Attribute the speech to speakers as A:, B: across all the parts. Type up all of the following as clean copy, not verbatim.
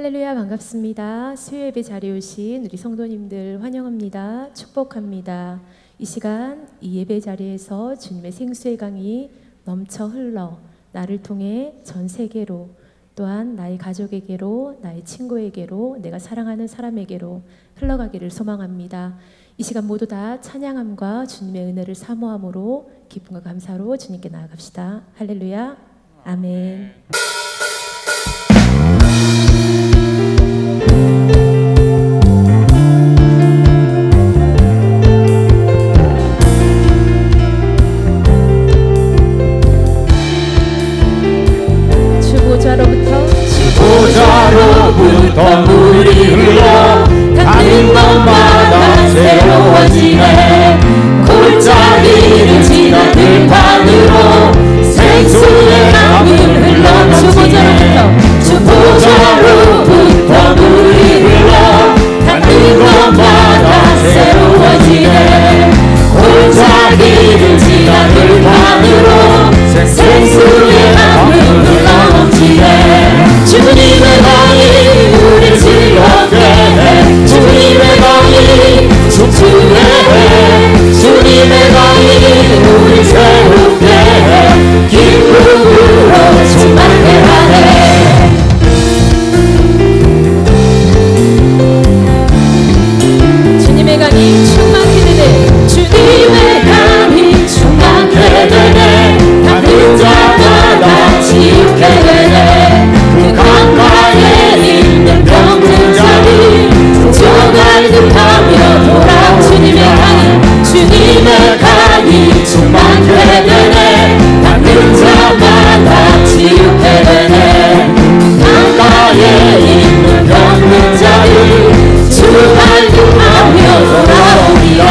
A: 할렐루야, 반갑습니다. 수요예배 자리에 오신 우리 성도님들 환영합니다. 축복합니다. 이 시간 이 예배 자리에서 주님의 생수의 강이 넘쳐 흘러 나를 통해 전 세계로, 또한 나의 가족에게로, 나의 친구에게로, 내가 사랑하는 사람에게로 흘러가기를 소망합니다. 이 시간 모두 다 찬양함과 주님의 은혜를 사모함으로 기쁨과 감사로 주님께 나아갑시다. 할렐루야, 아멘.
B: 주보좌로부터 물이 흘러 가는 곳마다 새로워지네. 골짜기를 지나 들판으로 생수의 강물 흘러넘치네. 주보좌로부터 물이 흘러 가는 곳마다 새로워지네. 골짜기를 지나 들판으로 생수의 강물 흘러넘치네. 주님의 강이 우리 즐겁게 해. 주님의 강이 춤추게 해. 주님의 강이 우리 새롭게 해. 기쁨으로 충만케 하네.
A: 주님의 강이 충만케 되네.
B: 주님의 강이 충만케 되네. 닿는 자마다 치유케 되네. 그 강가에 있는 병든 자들 정말 급하며 돌아. 주님의 강이 충만케 되네. 닿는 자마다 치유케 되네. 강가에 있는 병든 자들 정말 급하며 돌아오리라.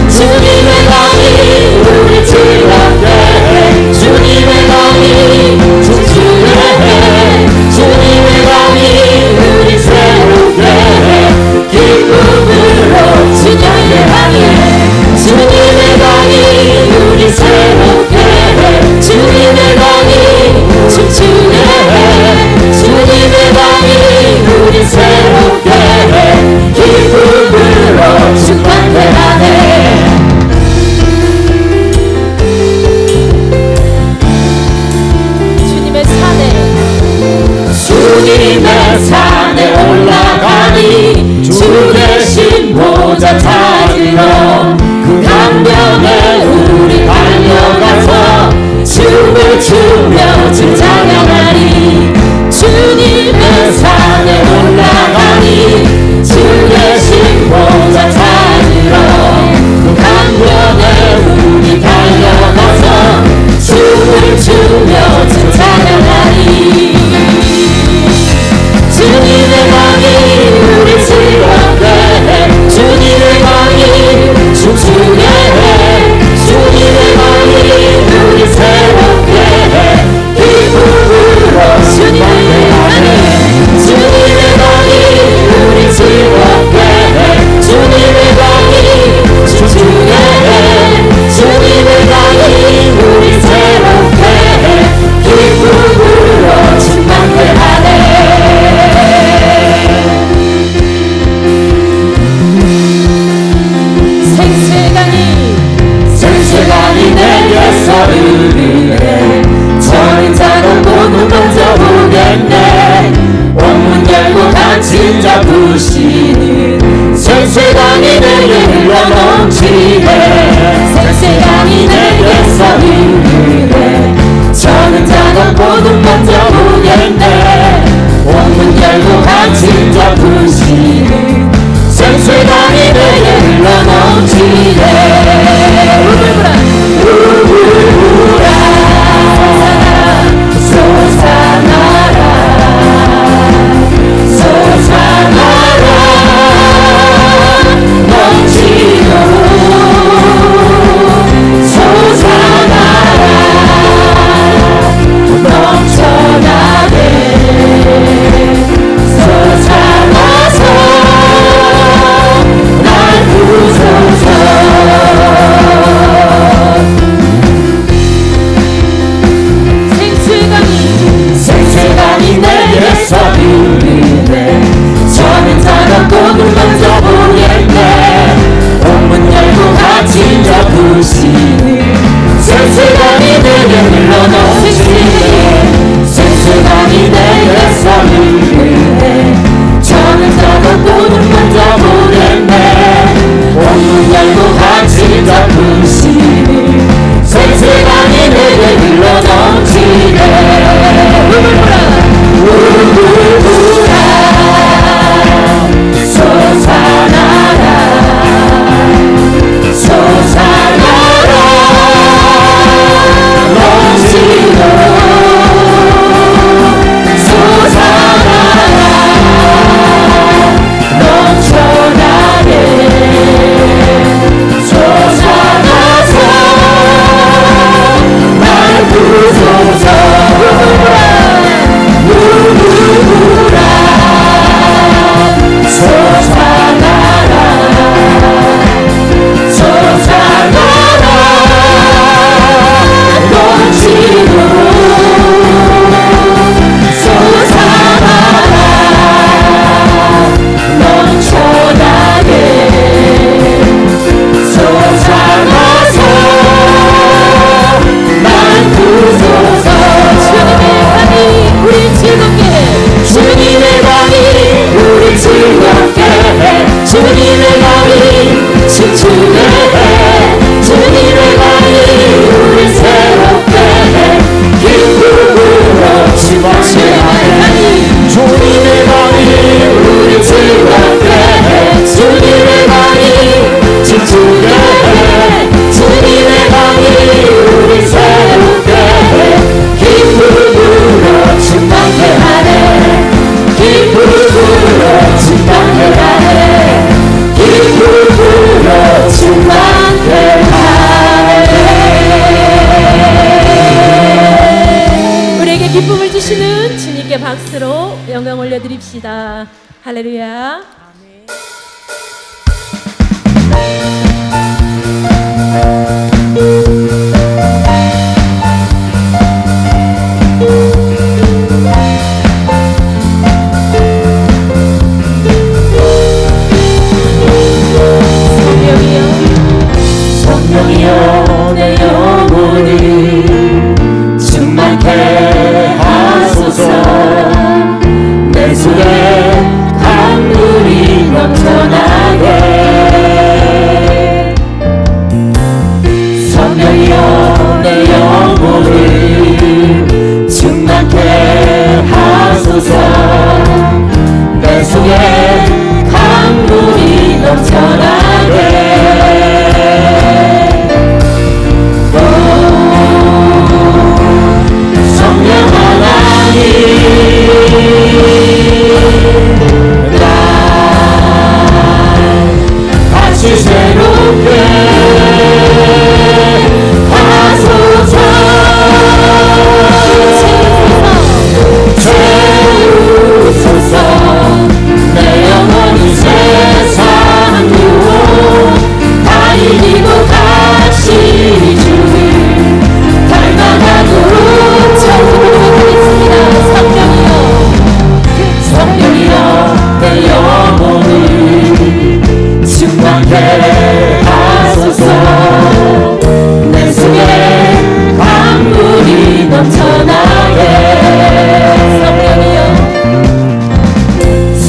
B: 주님의 강이 우리 즐겁게 해. 주님의 강이 춤추게 해. 주님의 강이 우리 새롭게 해. 기쁨으로 주님의 강이, 주님의 강이 우리 새롭게 해. 주님의 강이 춤추게 해. 주님의 강이 우리 새롭게 해. 기쁨으로 충만케 하네. 주님의 산에 올라가니 주 대신 보좌 찾으러 그 강변에 우리 달려가서 춤을 추며 주 찬양하리. 주님의 산에 올라가니 주 대신 보좌 찾으러 그 강변에 우리 달려가서 춤을 추며 주 찬양하리. 주님의 강이 우리 즐겁게 해. 주님의 강이 춤추게 해. 주님의 강이 우리 새롭게 해. 기쁨으로 주님의 강이, 주님의 강이 우리 즐겁게 해. 주님의 강이 춤추게 해. 주님의 강이 우리 새롭게 해. 기쁨으로 충만케 하네. 생수강이 내게서 흐르네. 저린 자는 몸은 먼저 보겠네. 온 문 열고 갇힌 자 부시는 생수강이 내게 흘러넘치네. 생수강이 내게서 흐르네. 저는 자는 몸은 먼저 보겠네. 온 문 열고 갇힌 자 부시는 생수강이 내게 흘러넘치네. 우울우라 솟아나라 솟아나라 넘치도록 솟아나라 넘쳐나게 솟아나서 날 부숴서
A: 박수로 영광 올려드립시다. 할렐루야.
B: 성령이여 내 영혼을 충만케 하소서. 내 속에 강물이 넘쳐나게. 성령이여 내 영혼을 충만케 하소서. 내 속에 강물이 넘쳐나게. 다시 새롭게 하소서. 채우소서. 내 영혼이 세상 유혹 다 이기고 다시 주를 닮아가도록 성령이여 내 영혼을 충만케 하소서. 내 속에 강물이 넘쳐나게.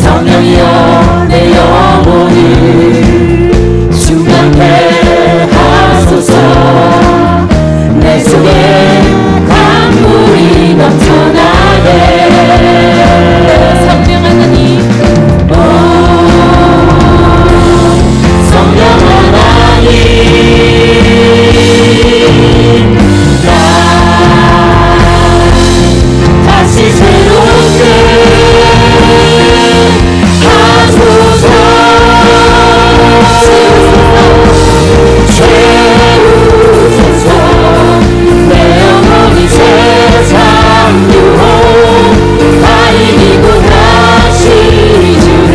B: 성령이여 내 영혼을 충만케 하소서. 내 속에 강물이 넘쳐나게. 성령 하나님, 성령 하나님, 나 다시 새롭게 하소서. 채우소서. 내 영혼이 세상 유혹 다 이기고 다시 주를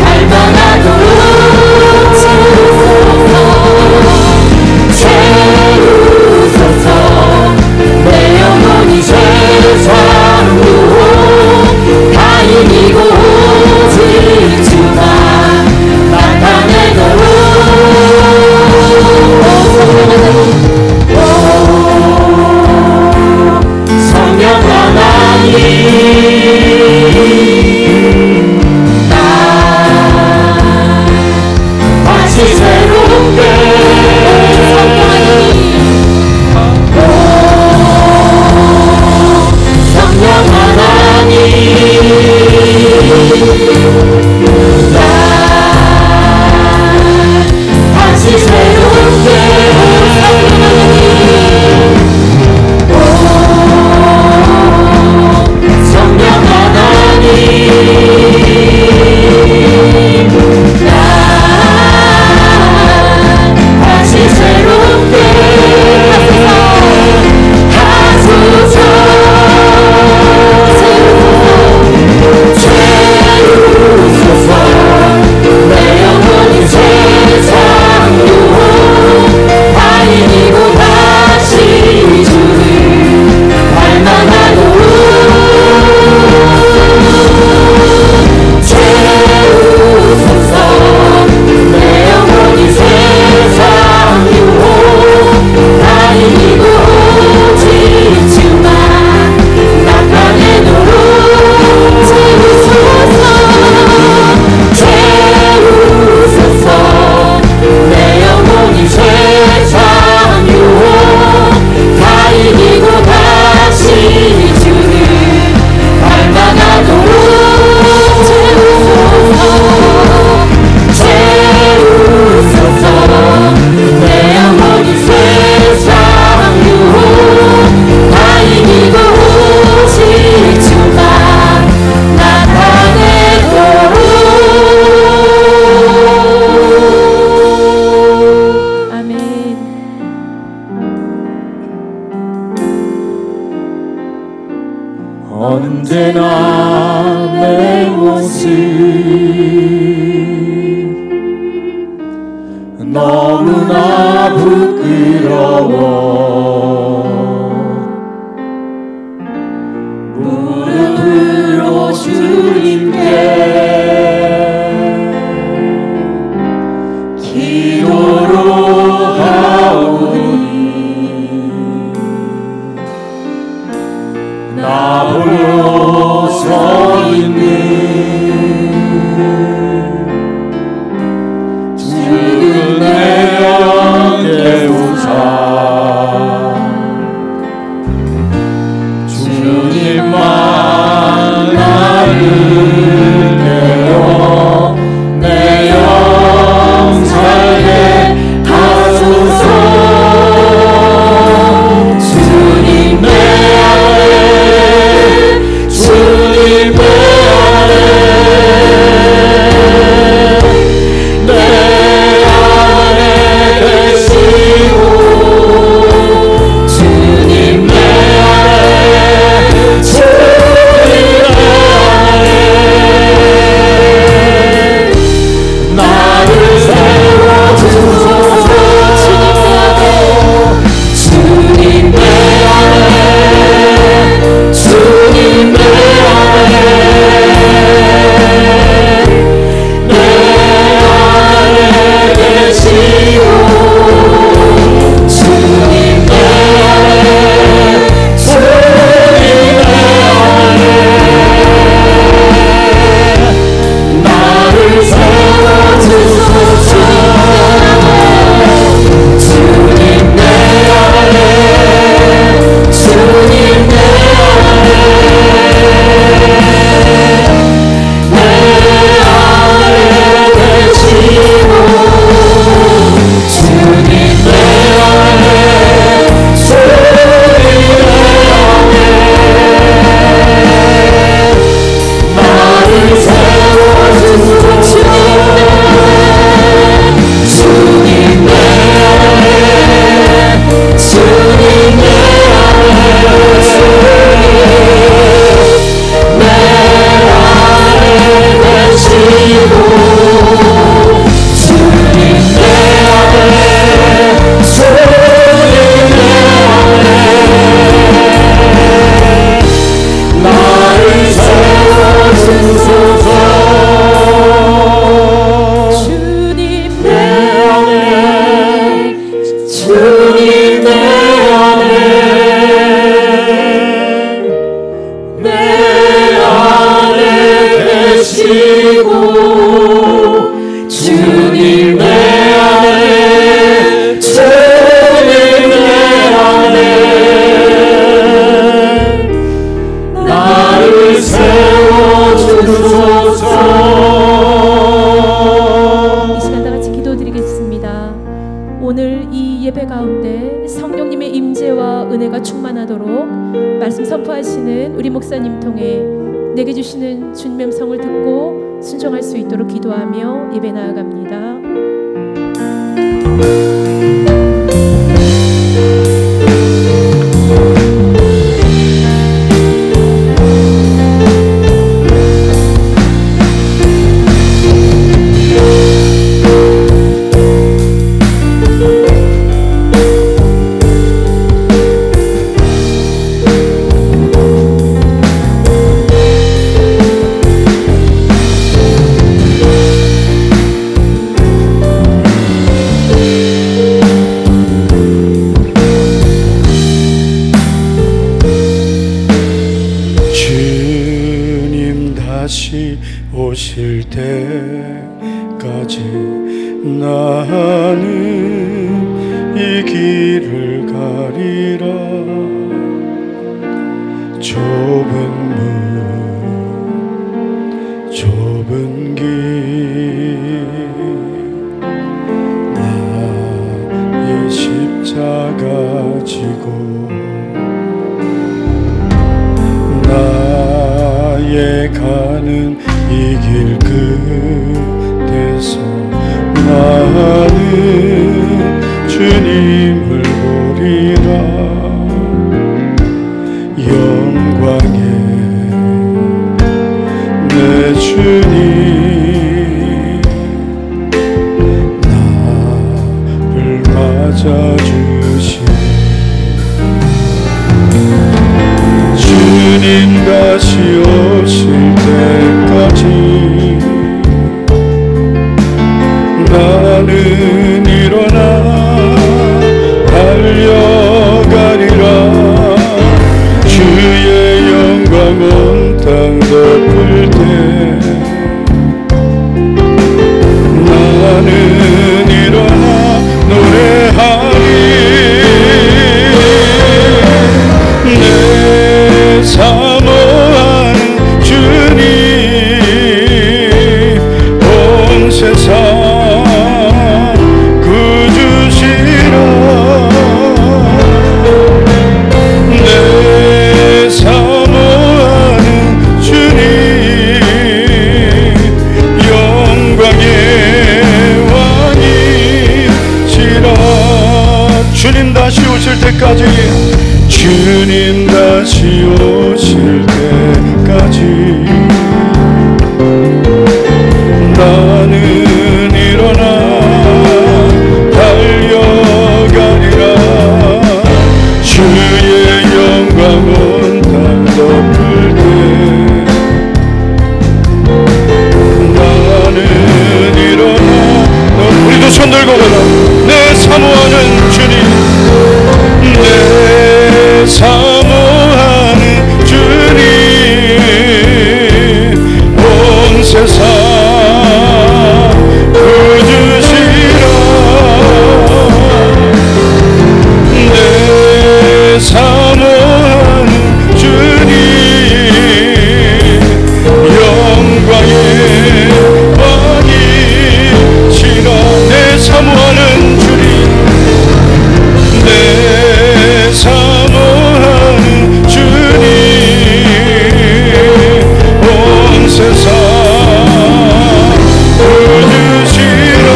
B: 닮아가도록 채우소서. 내 영혼이 세상 유혹 다 이기고 오직 주만 나타내도록. 성령 하나님, 나 다시 새롭게 성령 하나님, 나 다시 새롭게 성령 하나님, 나 다시 새롭게 하소서. 채우소서. 내 영혼이 세상 유혹 다 이기고 다시 주를 닮아가도록 채우소서. 언제나 내 모습 너무나 부끄러워 무릎으로 주님께 기도로 가오니 나 홀로 서 있는 죽은 내 영 깨우사 주님만 나를 깨워 내 영 살게 하소서 주님 내 안에 주님 내 안에 내 안에 계시고 주님 내 안에 주님 내 안에 나를 세워주소서 주님 내 안에 주님 내 안에 내 안에 계시고 주님 내 안에 주님 내 안에 나를 세워주소서 주님 내 안에 주님 내 안에 내 안에 계시고 주님 내 안에 주님 내 안에 나를 세워주소서 주님 내 안에 주님 내 안에 내 안에 계시고 주님 내 안에 주님 내 안에 나를 세워주소서 주님 내 안에 주님 내 안에 내 안에 계시고 주님 내 안에 주님 내 안에 나를 세워주소서
A: 이 시간 다 같이 기도드리겠습니다. 오늘 이 예배 가운데 성령님의 임재와 은혜가 충만하도록 말씀 선포하시는 우리 목사님 통해 내게 주시는 주님의 음성을 듣고 순종할 수 있도록 기도하며 예배 나아갑니다.
C: 다시 오실 때까지 나는 이 길을 가리라. 좁은 문 좁은 길 나의 십자가 지고 나의 가는 이 길 끝에서 나는 주님을 보리라. 영광의 주님 나를 맞아주시 주님 다시 오실 때까지 나는 일어나 달려가리라 주의 영광 온 땅 덮을 때 나는 일어나 노래하리 내 사모하는 주님 온 세상 구주시라 내 사모하는 주님 영광의 왕이시라 주님 다시 오실 때까지 주님 다시 오실 때까지 나는 일어나 달려가리라 주의 영광 온 땅 덮을 때 나는 일어나 우리도 손 들고 가라 내 사모하는 주님 내 사모하는 주님 온 세상 구주시라 내 사모하는 주님 영광의 왕이시라 내 사모하는 주님 내 사모하는 주님 온 세상 구주시라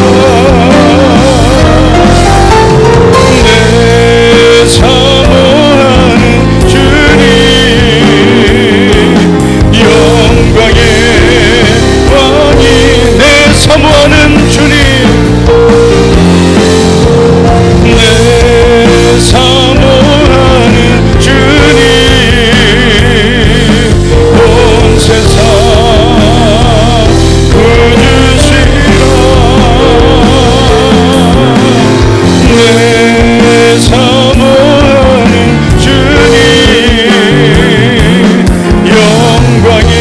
C: 내 사모하는 주님 영광의 왕이 내 사모하는 주님 내 사모하는 주님 온 세상 구주시라 내 사모하는 주님 영광의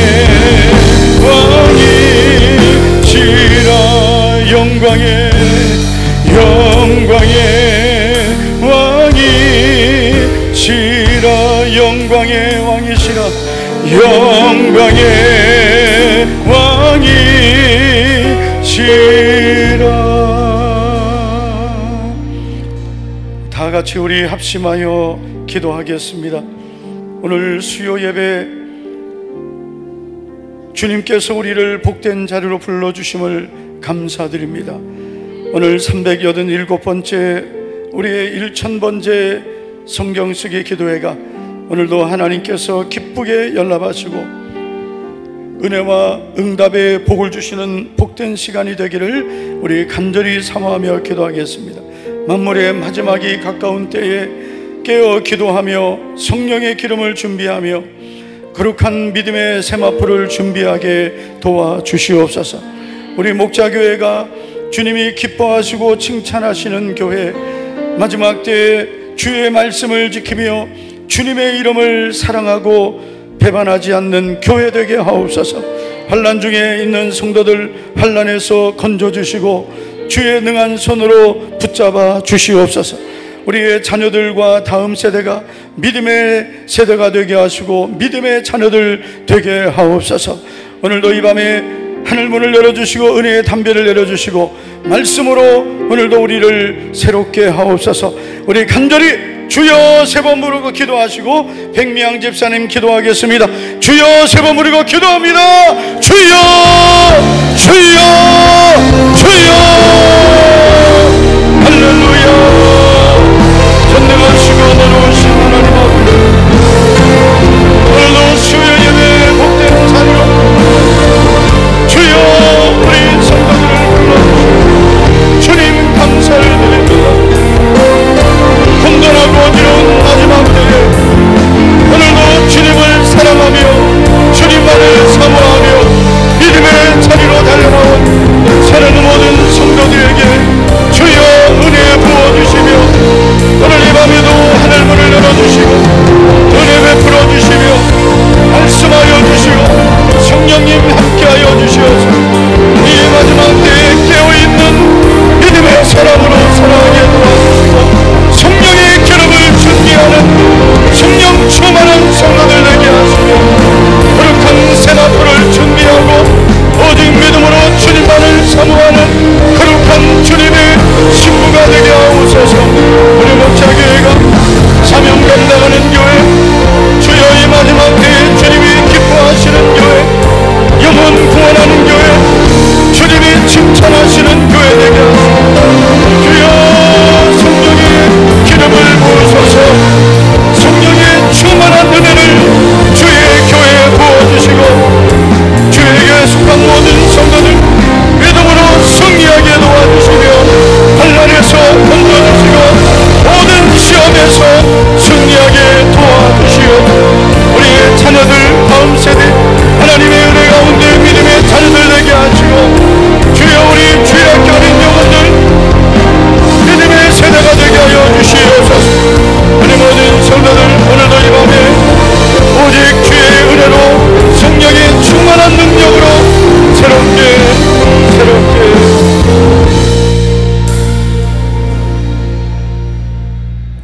C: 왕이시라 영광의 왕이시라 영광의 왕이시라 영광의 왕이시라 다 같이 우리 합심하여 기도하겠습니다. 오늘 수요 예배 주님께서 우리를 복된 자리로 불러주심을 감사드립니다. 오늘 387번째 우리의 1000번째 성경 쓰기 기도회가 오늘도 하나님께서 기쁘게 연락하시고 은혜와 응답의 복을 주시는 복된 시간이 되기를 우리 간절히 사모하며 기도하겠습니다. 만물의 마지막이 가까운 때에 깨어 기도하며 성령의 기름을 준비하며 거룩한 믿음의 세마포를 준비하게 도와주시옵소서. 우리 목자교회가 주님이 기뻐하시고 칭찬하시는 교회, 마지막 때에 주의 말씀을 지키며 주님의 이름을 사랑하고 배반하지 않는 교회 되게 하옵소서. 환난 중에 있는 성도들 환난에서 건져주시고 주의 능한 손으로 붙잡아 주시옵소서. 우리의 자녀들과 다음 세대가 믿음의 세대가 되게 하시고 믿음의 자녀들 되게 하옵소서. 오늘도 이 밤에 하늘문을 열어주시고 은혜의 담배를 내려주시고 말씀으로 오늘도 우리를 새롭게 하옵소서. 우리 간절히 주여 세 번 부르고 기도하시고 백미양 집사님 기도하겠습니다. 주여 세 번 부르고 기도합니다. 주여 주여 주여 할렐루야. 전능하시고 너로우신 하나님 아버지, 오늘도 수요 예배 복된 자리로 하여 주시옵소서. 이 마지막 때에 깨어있는 믿음의 사람으로 살아가게 도와주시고 성령의 기름을 준비하는 성령 충만한 성도들 되게 하시며 거룩한 세마포를 준비하고 오직 믿음으로 주님만을 사모하는 거룩한 주님의 신부가 되게 하옵소서. 우리 목자교회가 사명 감당하는 교회, 주여 이 마지막 때에 주님이 기뻐하시는 교회, 영혼 구원하는 교회, 주님이 칭찬하시는 교회 되게 하옵소서. 주여 성령의 기름을 부으소서. 성령의 충만한 은혜를 주의 교회에 부어주시고 주에게 속한 모든 성도들 믿음으로 승리하게 도와주시며 환난에서 건져주시고 모든 시험에서 승리하게 도와주시옵소서. 우리의 자녀들 다음 세대 하나님의 은혜 가운데 믿음의 자녀들 되게 하시고 주여 우리 주의 학교 어린 영혼들 믿음의 세대가 되게 하여 주시옵소서. 우리 모든 성도들 오늘도 이 밤에 오직 주의 은혜로 성령의 충만한 능력으로 새롭게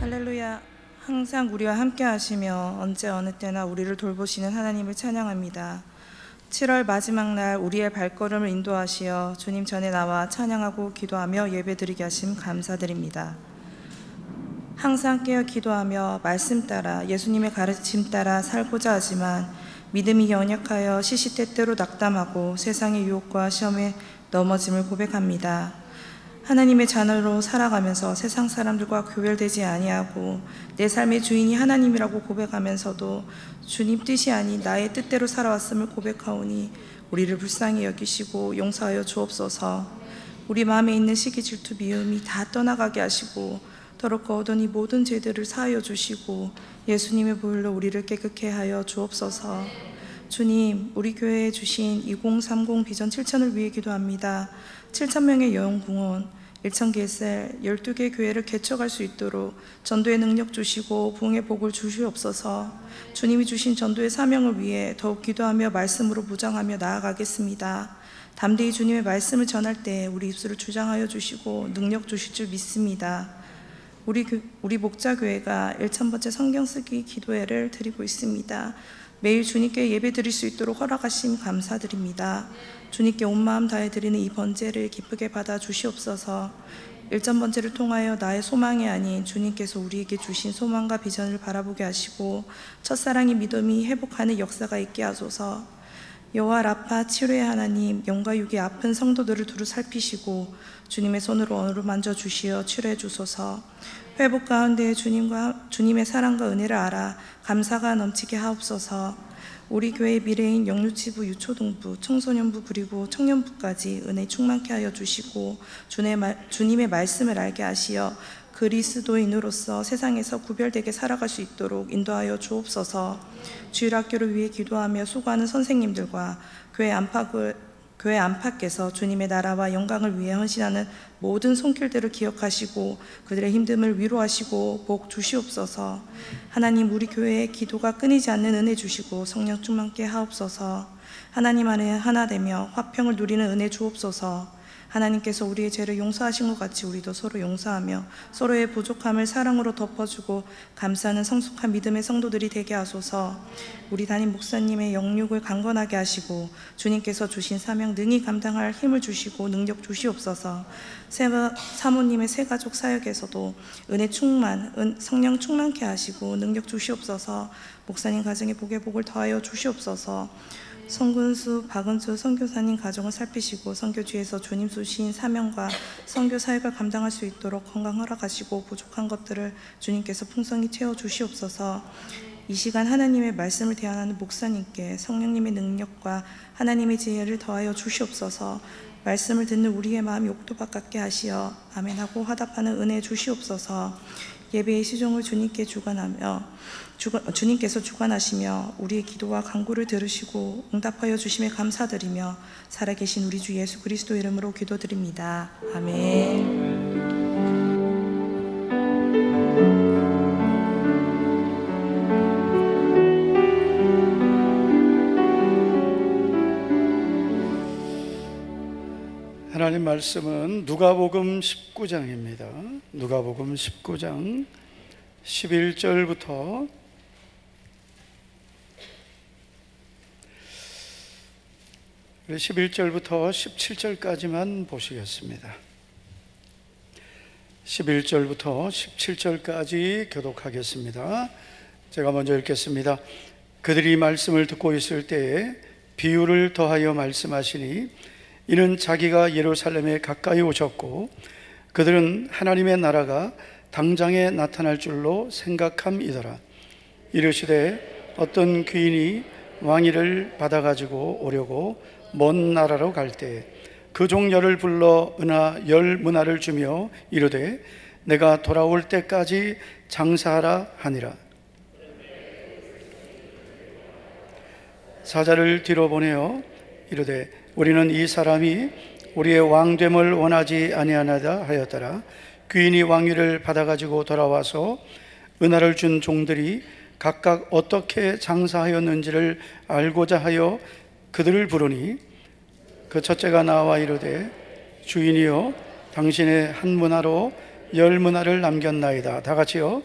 D: 할렐루야. 항상 우리와 함께 하시며 언제 어느 때나 우리를 돌보시는 하나님을 찬양합니다. 7월 마지막 날 우리의 발걸음을 인도하시어 주님 전에 나와 찬양하고 기도하며 예배드리게 하심 감사드립니다. 항상 깨어 기도하며 말씀 따라 예수님의 가르침 따라 살고자 하지만 믿음이 연약하여 시시때때로 낙담하고 세상의 유혹과 시험에 넘어짐을 고백합니다. 하나님의 자녀로 살아가면서 세상 사람들과 교별되지 아니하고 내 삶의 주인이 하나님이라고 고백하면서도 주님 뜻이 아닌 나의 뜻대로 살아왔음을 고백하오니 우리를 불쌍히 여기시고 용서하여 주옵소서. 우리 마음에 있는 시기, 질투, 미움이 다 떠나가게 하시고 더럽고 거룩한 이 모든 죄들을 사하여 주시고 예수님의 보혈로 우리를 깨끗게 하여 주옵소서. 주님, 우리 교회에 주신 2030 비전 7천을 위해 기도합니다. 7,000명의 영웅궁원 1,000개셀 12개 교회를 개척할 수 있도록 전도의 능력 주시고 부흥의 복을 주시옵소서. 주님이 주신 전도의 사명을 위해 더욱 기도하며 말씀으로 무장하며 나아가겠습니다. 담대히 주님의 말씀을 전할 때 우리 입술을 주장하여 주시고 능력 주실 줄 믿습니다. 우리 목자교회가 1000번째 성경 쓰기 기도회를 드리고 있습니다. 매일 주님께 예배 드릴 수 있도록 허락하심 감사드립니다. 주님께 온 마음 다해 드리는 이 번제를 기쁘게 받아 주시옵소서. 1000번제를 통하여 나의 소망이 아닌 주님께서 우리에게 주신 소망과 비전을 바라보게 하시고 첫사랑의 믿음이 회복하는 역사가 있게 하소서. 여호와 라파 치료의 하나님, 영과 육의 아픈 성도들을 두루 살피시고 주님의 손으로 어루만져 주시어 치료해 주소서. 회복 가운데 주님의 사랑과 은혜를 알아 감사가 넘치게 하옵소서. 우리 교회의 미래인 영유치부, 유초등부, 청소년부 그리고 청년부까지 은혜 충만케 하여 주시고 주님의 말씀을 알게 하시어 그리스도인으로서 세상에서 구별되게 살아갈 수 있도록 인도하여 주옵소서. 주일학교를 위해 기도하며 수고하는 선생님들과 교회 안팎에서 주님의 나라와 영광을 위해 헌신하는 모든 손길들을 기억하시고 그들의 힘듦을 위로하시고 복 주시옵소서. 하나님, 우리 교회에 기도가 끊이지 않는 은혜 주시고 성령 충만케 하옵소서. 하나님 안에 하나 되며 화평을 누리는 은혜 주옵소서. 하나님께서 우리의 죄를 용서하신 것 같이 우리도 서로 용서하며 서로의 부족함을 사랑으로 덮어주고 감사하는 성숙한 믿음의 성도들이 되게 하소서. 우리 담임 목사님의 영육을 강건하게 하시고 주님께서 주신 사명 능히 감당할 힘을 주시고 능력 주시옵소서. 사모님의 새가족 사역에서도 은혜 충만, 성령 충만케 하시고 능력 주시옵소서. 목사님 가정에 복의 복을 더하여 주시옵소서. 성근수, 박은수 선교사님 가정을 살피시고 선교지에서 주님 주신 사명과 선교 사역을 감당할 수 있도록 건강 허락하시고 부족한 것들을 주님께서 풍성히 채워 주시옵소서. 이 시간 하나님의 말씀을 대하는 목사님께 성령님의 능력과 하나님의 지혜를 더하여 주시옵소서. 말씀을 듣는 우리의 마음이 옥토박 같게 하시어 아멘하고 화답하는 은혜 주시옵소서. 예배의 시종을 주님께서 주관하시며 우리의 기도와 간구를 들으시고 응답하여 주심에 감사드리며 살아계신 우리 주 예수 그리스도 이름으로 기도드립니다. 아멘.
C: 하나님 말씀은 누가복음 19장입니다. 누가복음 19장 11절부터 17절까지만 보시겠습니다. 11절부터 17절까지 교독하겠습니다. 제가 먼저 읽겠습니다. 그들이 말씀을 듣고 있을 때에 비유를 더하여 말씀하시니 이는 자기가 예루살렘에 가까이 오셨고 그들은 하나님의 나라가 당장에 나타날 줄로 생각함이더라. 이르시되 어떤 귀인이 왕위를 받아가지고 오려고 먼 나라로 갈 때 그 종려를 불러 은하 10문화를 주며 이르되 내가 돌아올 때까지 장사하라 하니라. 사자를 뒤로 보내어 이르되 우리는 이 사람이 우리의 왕됨을 원하지 아니하나이다 하였더라. 귀인이 왕위를 받아가지고 돌아와서 은하를 준 종들이 각각 어떻게 장사하였는지를 알고자 하여 그들을 부르니 그 첫째가 나와 이르되 주인이여 당신의 한 문화로 10문화를 남겼나이다. 다 같이요.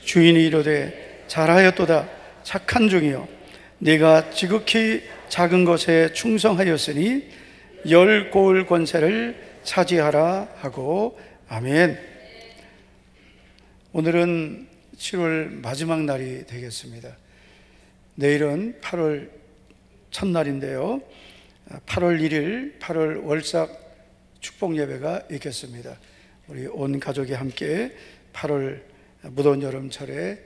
C: 주인이 이르되 잘하였도다 착한 종이여 네가 지극히 작은 것에 충성하였으니 10고을 권세를 차지하라 하고 아멘. 오늘은 7월 마지막 날이 되겠습니다. 내일은 8월 첫날인데요, 8월 1일 8월 월삭 축복 예배가 있겠습니다. 우리 온 가족이 함께 8월 무더운 여름철에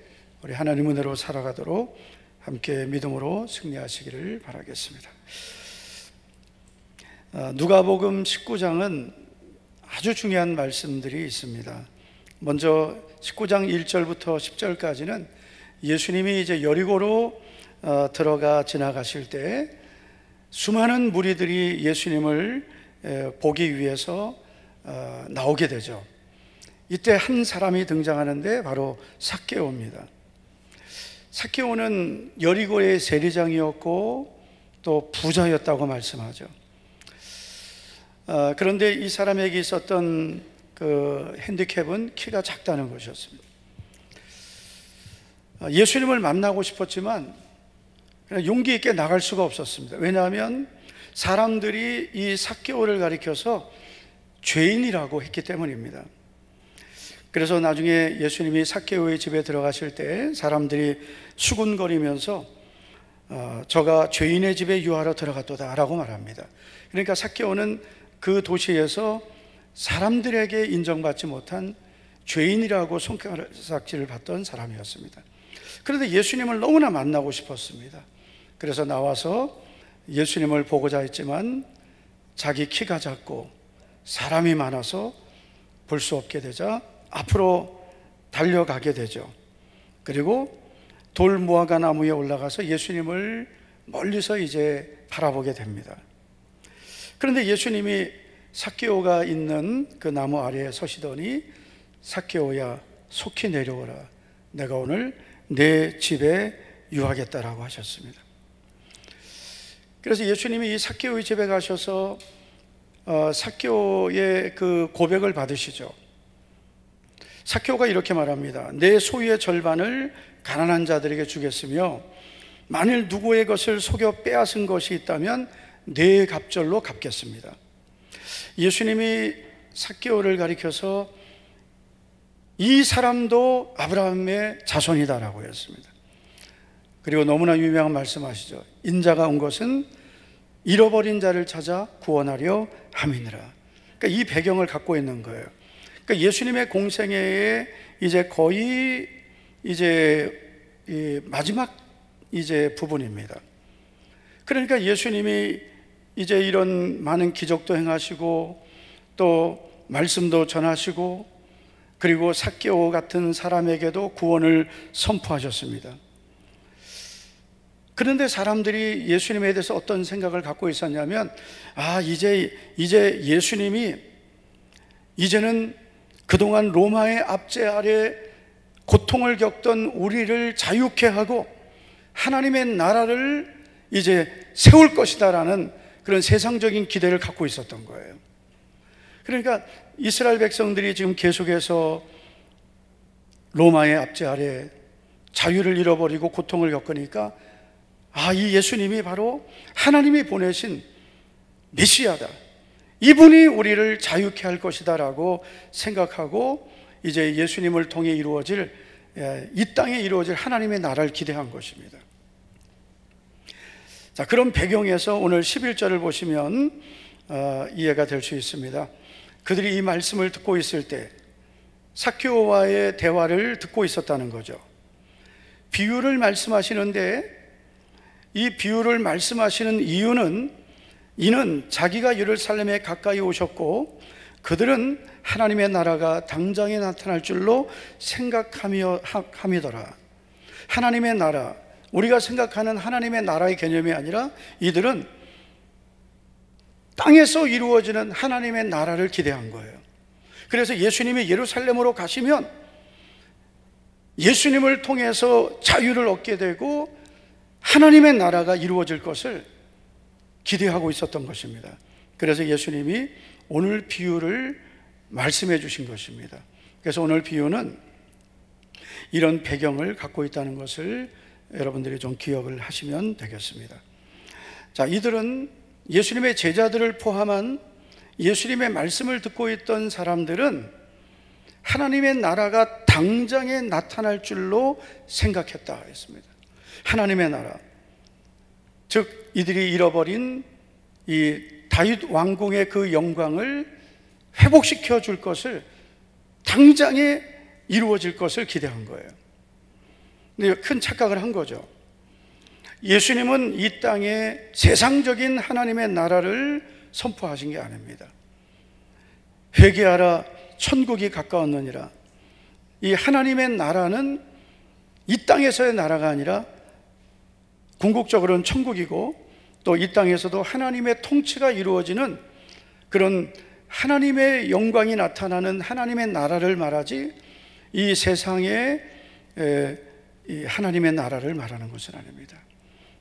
C: 우리 하나님 은혜로 살아가도록 함께 믿음으로 승리하시기를 바라겠습니다. 누가복음 19장은 아주 중요한 말씀들이 있습니다. 먼저 19장 1절부터 10절까지는 예수님이 이제 여리고로 들어가 지나가실 때 수많은 무리들이 예수님을 보기 위해서 나오게 되죠. 이때 한 사람이 등장하는데 바로 삭개오입니다. 삭개오는 여리고의 세리장이었고 또 부자였다고 말씀하죠. 그런데 이 사람에게 있었던 그 핸디캡은 키가 작다는 것이었습니다. 예수님을 만나고 싶었지만 용기 있게 나갈 수가 없었습니다. 왜냐하면 사람들이 이 삭개오를 가리켜서 죄인이라고 했기 때문입니다. 그래서 나중에 예수님이 삭개오의 집에 들어가실 때 사람들이 수군거리면서 저가 죄인의 집에 유하러 들어갔도다 라고 말합니다. 그러니까 삭개오는 그 도시에서 사람들에게 인정받지 못한 죄인이라고 손가락질을 받던 사람이었습니다. 그런데 예수님을 너무나 만나고 싶었습니다. 그래서 나와서 예수님을 보고자 했지만 자기 키가 작고 사람이 많아서 볼 수 없게 되자 앞으로 달려가게 되죠. 그리고 돌 무화과 나무에 올라가서 예수님을 멀리서 이제 바라보게 됩니다. 그런데 예수님이 삭개오가 있는 그 나무 아래에 서시더니 삭개오야 속히 내려오라. 내가 오늘 내 집에 유하겠다라고 하셨습니다. 그래서 예수님이 이 삭개오의 집에 가셔서 삭개오의 그 고백을 받으시죠. 삭개오가 이렇게 말합니다. 내 소유의 절반을 가난한 자들에게 주겠으며 만일 누구의 것을 속여 빼앗은 것이 있다면 네 갑절로 갚겠습니다. 예수님이 삭개오를 가리켜서 이 사람도 아브라함의 자손이다라고 했습니다. 그리고 너무나 유명한 말씀하시죠. 인자가 온 것은 잃어버린 자를 찾아 구원하려 함이니라. 그러니까 이 배경을 갖고 있는 거예요. 그러니까 예수님의 공생애의 이제 거의 이제 이 마지막 이제 부분입니다. 그러니까 예수님이 이제 이런 많은 기적도 행하시고 또 말씀도 전하시고 그리고 삭개오 같은 사람에게도 구원을 선포하셨습니다. 그런데 사람들이 예수님에 대해서 어떤 생각을 갖고 있었냐면 이제 예수님이 이제는 그동안 로마의 압제 아래 고통을 겪던 우리를 자유케 하고 하나님의 나라를 이제 세울 것이다라는 그런 세상적인 기대를 갖고 있었던 거예요. 그러니까 이스라엘 백성들이 지금 계속해서 로마의 압제 아래 자유를 잃어버리고 고통을 겪으니까 이 예수님이 바로 하나님이 보내신 메시아다, 이분이 우리를 자유케 할 것이다 라고 생각하고 이제 예수님을 통해 이루어질, 이 땅에 이루어질 하나님의 나라를 기대한 것입니다. 자, 그런 배경에서 오늘 11절을 보시면 이해가 될 수 있습니다. 그들이 이 말씀을 듣고 있을 때 삭개오와의 대화를 듣고 있었다는 거죠. 비유를 말씀하시는데 이 비유를 말씀하시는 이유는 이는 자기가 예루살렘에 가까이 오셨고 그들은 하나님의 나라가 당장에 나타날 줄로 생각함이더라. 하나님의 나라, 우리가 생각하는 하나님의 나라의 개념이 아니라 이들은 땅에서 이루어지는 하나님의 나라를 기대한 거예요. 그래서 예수님이 예루살렘으로 가시면 예수님을 통해서 자유를 얻게 되고 하나님의 나라가 이루어질 것을 기대하고 있었던 것입니다. 그래서 예수님이 오늘 비유를 말씀해 주신 것입니다. 그래서 오늘 비유는 이런 배경을 갖고 있다는 것을 여러분들이 좀 기억을 하시면 되겠습니다. 자, 이들은 예수님의 제자들을 포함한 예수님의 말씀을 듣고 있던 사람들은 하나님의 나라가 당장에 나타날 줄로 생각했다 했습니다. 하나님의 나라, 즉 이들이 잃어버린 이 다윗 왕궁의 그 영광을 회복시켜 줄 것을, 당장에 이루어질 것을 기대한 거예요. 근데 큰 착각을 한 거죠. 예수님은 이 땅에 세상적인 하나님의 나라를 선포하신 게 아닙니다. 회개하라, 천국이 가까웠느니라. 이 하나님의 나라는 이 땅에서의 나라가 아니라 궁극적으로는 천국이고 또 이 땅에서도 하나님의 통치가 이루어지는 그런 하나님의 영광이 나타나는 하나님의 나라를 말하지 이 세상에 이 하나님의 나라를 말하는 것은 아닙니다.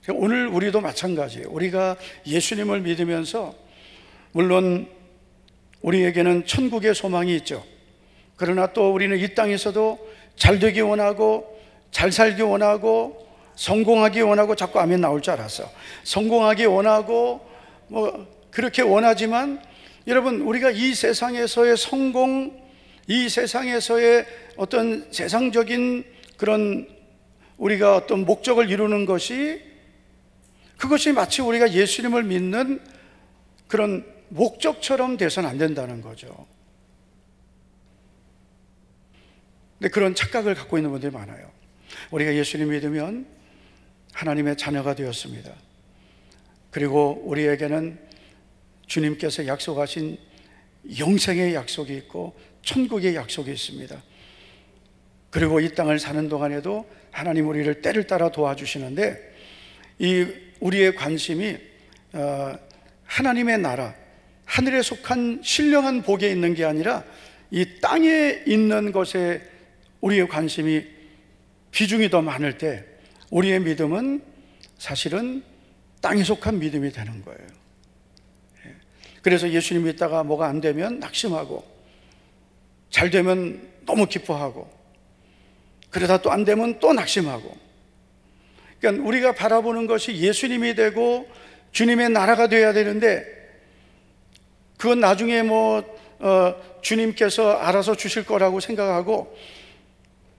C: 오늘 우리도 마찬가지예요. 우리가 예수님을 믿으면서 물론 우리에게는 천국의 소망이 있죠. 그러나 또 우리는 이 땅에서도 잘 되기 원하고 잘 살기 원하고 성공하기 원하고, 자꾸 아멘 나올 줄 알았어. 성공하기 원하고 그렇게 원하지만 여러분, 우리가 이 세상에서의 성공, 이 세상에서의 어떤 세상적인 그런 우리가 어떤 목적을 이루는 것이, 그것이 마치 우리가 예수님을 믿는 그런 목적처럼 돼서는 안 된다는 거죠. 근데 그런 착각을 갖고 있는 분들이 많아요. 우리가 예수님 믿으면 하나님의 자녀가 되었습니다. 그리고 우리에게는 주님께서 약속하신 영생의 약속이 있고 천국의 약속이 있습니다. 그리고 이 땅을 사는 동안에도 하나님 우리를 때를 따라 도와주시는데, 이 우리의 관심이 하나님의 나라, 하늘에 속한 신령한 복에 있는 게 아니라 이 땅에 있는 것에 우리의 관심이, 비중이 더 많을 때 우리의 믿음은 사실은 땅에 속한 믿음이 되는 거예요. 그래서 예수님 믿다가 뭐가 안 되면 낙심하고, 잘 되면 너무 기뻐하고, 그러다 또 안 되면 또 낙심하고. 그러니까 우리가 바라보는 것이 예수님이 되고 주님의 나라가 되어야 되는데, 그건 나중에 주님께서 알아서 주실 거라고 생각하고,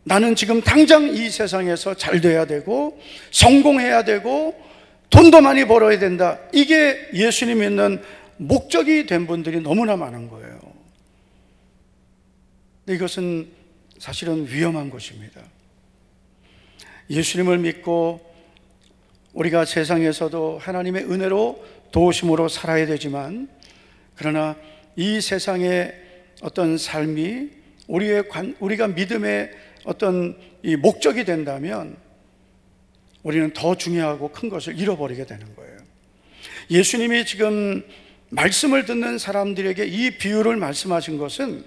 C: 나는 지금 당장 이 세상에서 잘 돼야 되고 성공해야 되고 돈도 많이 벌어야 된다, 이게 예수님 믿는 목적이 된 분들이 너무나 많은 거예요. 근데 이것은 사실은 위험한 것입니다. 예수님을 믿고 우리가 세상에서도 하나님의 은혜로 도우심으로 살아야 되지만, 그러나 이 세상의 어떤 삶이 우리가 믿음의 어떤 이 목적이 된다면 우리는 더 중요하고 큰 것을 잃어버리게 되는 거예요. 예수님이 지금 말씀을 듣는 사람들에게 이 비유를 말씀하신 것은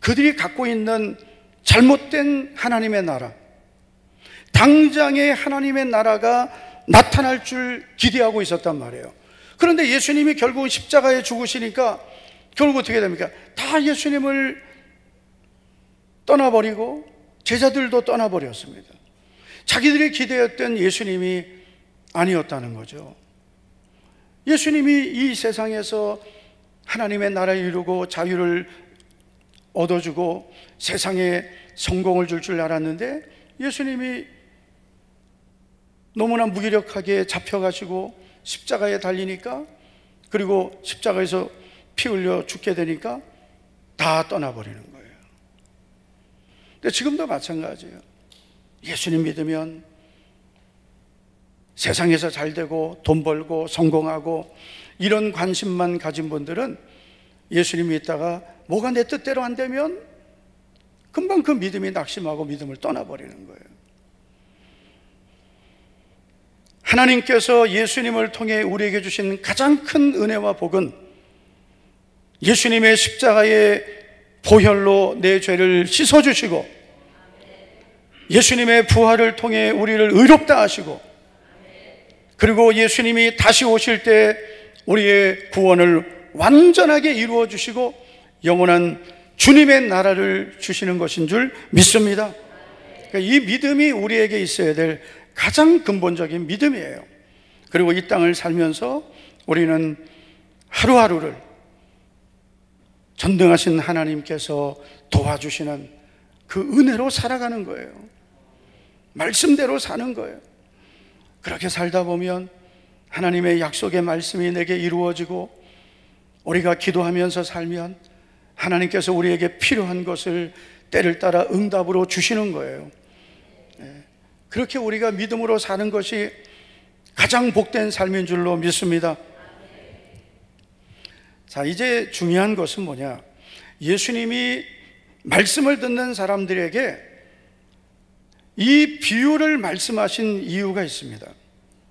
C: 그들이 갖고 있는 잘못된 하나님의 나라, 당장에 하나님의 나라가 나타날 줄 기대하고 있었단 말이에요. 그런데 예수님이 결국은 십자가에 죽으시니까 결국 어떻게 됩니까? 다 예수님을 떠나버리고 제자들도 떠나버렸습니다. 자기들이 기대했던 예수님이 아니었다는 거죠. 예수님이 이 세상에서 하나님의 나라를 이루고 자유를 얻어주고 세상에 성공을 줄 줄 알았는데 예수님이 너무나 무기력하게 잡혀가시고 십자가에 달리니까, 그리고 십자가에서 피 흘려 죽게 되니까 다 떠나버리는 거예요. 근데 지금도 마찬가지예요. 예수님 믿으면 세상에서 잘 되고 돈 벌고 성공하고 이런 관심만 가진 분들은 예수님 믿다가 뭐가 내 뜻대로 안 되면 금방 그 믿음이 낙심하고 믿음을 떠나버리는 거예요. 하나님께서 예수님을 통해 우리에게 주신 가장 큰 은혜와 복은 예수님의 십자가의 보혈로 내 죄를 씻어주시고 예수님의 부활을 통해 우리를 의롭다 하시고, 그리고 예수님이 다시 오실 때 우리의 구원을 완전하게 이루어 주시고 영원한 주님의 나라를 주시는 것인 줄 믿습니다. 그러니까 이 믿음이 우리에게 있어야 될 가장 근본적인 믿음이에요. 그리고 이 땅을 살면서 우리는 하루하루를 전능하신 하나님께서 도와주시는 그 은혜로 살아가는 거예요. 말씀대로 사는 거예요. 그렇게 살다 보면 하나님의 약속의 말씀이 내게 이루어지고, 우리가 기도하면서 살면 하나님께서 우리에게 필요한 것을 때를 따라 응답으로 주시는 거예요. 그렇게 우리가 믿음으로 사는 것이 가장 복된 삶인 줄로 믿습니다. 자, 이제 중요한 것은 뭐냐? 예수님이 말씀을 듣는 사람들에게 이 비유를 말씀하신 이유가 있습니다.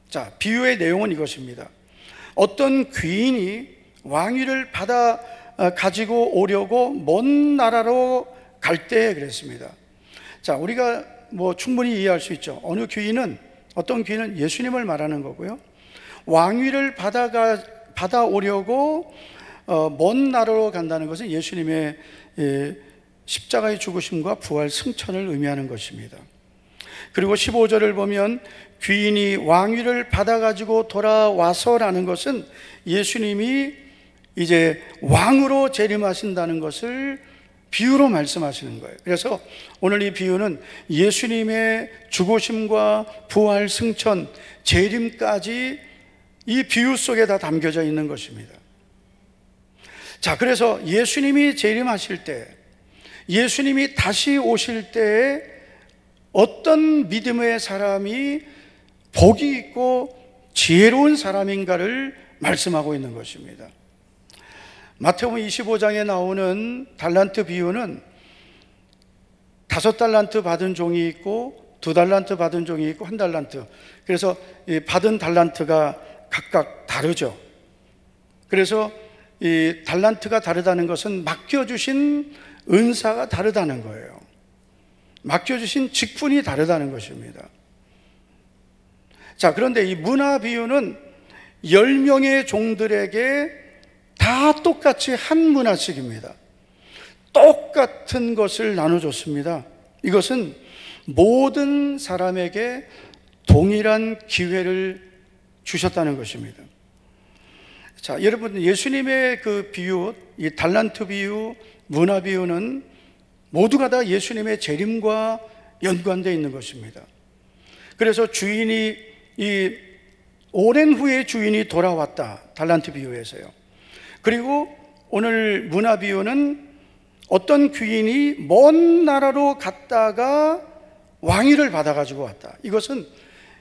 C: 자, 비유의 내용은 이것입니다. 어떤 귀인이 왕위를 받아 가지고 오려고 먼 나라로 갈 때 그랬습니다. 자, 우리가 충분히 이해할 수 있죠. 어느 귀인은, 어떤 귀인은 예수님을 말하는 거고요. 왕위를 받아오려고 먼 나라로 간다는 것은 예수님의 십자가의 죽으심과 부활 승천을 의미하는 것입니다. 그리고 15절을 보면 귀인이 왕위를 받아가지고 돌아와서라는 것은 예수님이 이제 왕으로 재림하신다는 것을 비유로 말씀하시는 거예요. 그래서 오늘 이 비유는 예수님의 죽으심과 부활, 승천, 재림까지 이 비유 속에 다 담겨져 있는 것입니다. 자, 그래서 예수님이 재림하실 때, 예수님이 다시 오실 때에 어떤 믿음의 사람이 복이 있고 지혜로운 사람인가를 말씀하고 있는 것입니다. 마태복음 25장에 나오는 달란트 비유는 5달란트 받은 종이 있고 2달란트 받은 종이 있고 1달란트. 그래서 받은 달란트가 각각 다르죠. 그래서 이 달란트가 다르다는 것은 맡겨주신 은사가 다르다는 거예요. 맡겨주신 직분이 다르다는 것입니다. 자, 그런데 이 문화 비유는 10명의 종들에게 다 똑같이 한 문화씩입니다. 똑같은 것을 나눠줬습니다. 이것은 모든 사람에게 동일한 기회를 주셨다는 것입니다. 자, 여러분, 예수님의 그 비유, 이 달란트 비유, 문화 비유는 모두가 다 예수님의 재림과 연관되어 있는 것입니다. 그래서 주인이, 이 오랜 후에 주인이 돌아왔다, 달란트 비유에서요. 그리고 오늘 문화 비유는 어떤 귀인이 먼 나라로 갔다가 왕위를 받아가지고 왔다. 이것은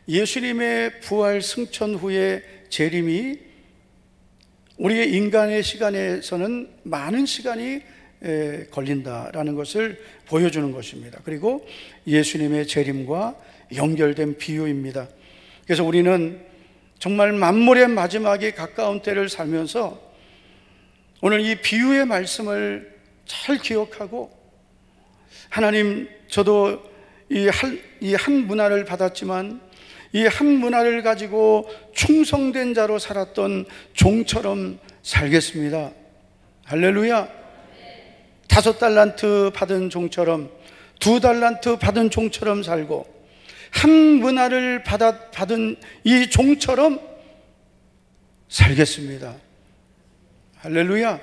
C: 예수님의 부활 승천 후에 재림이 우리의 인간의 시간에서는 많은 시간이 걸린다라는 것을 보여주는 것입니다. 그리고 예수님의 재림과 연결된 비유입니다. 그래서 우리는 정말 만물의 마지막에 가까운 때를 살면서 오늘 이 비유의 말씀을 잘 기억하고, 하나님, 저도 이 한 문화를 받았지만 이 한 문화를 가지고 충성된 자로 살았던 종처럼 살겠습니다. 할렐루야. 5달란트 받은 종처럼, 2달란트 받은 종처럼 살고, 한 문화를 받은 이 종처럼 살겠습니다. 할렐루야.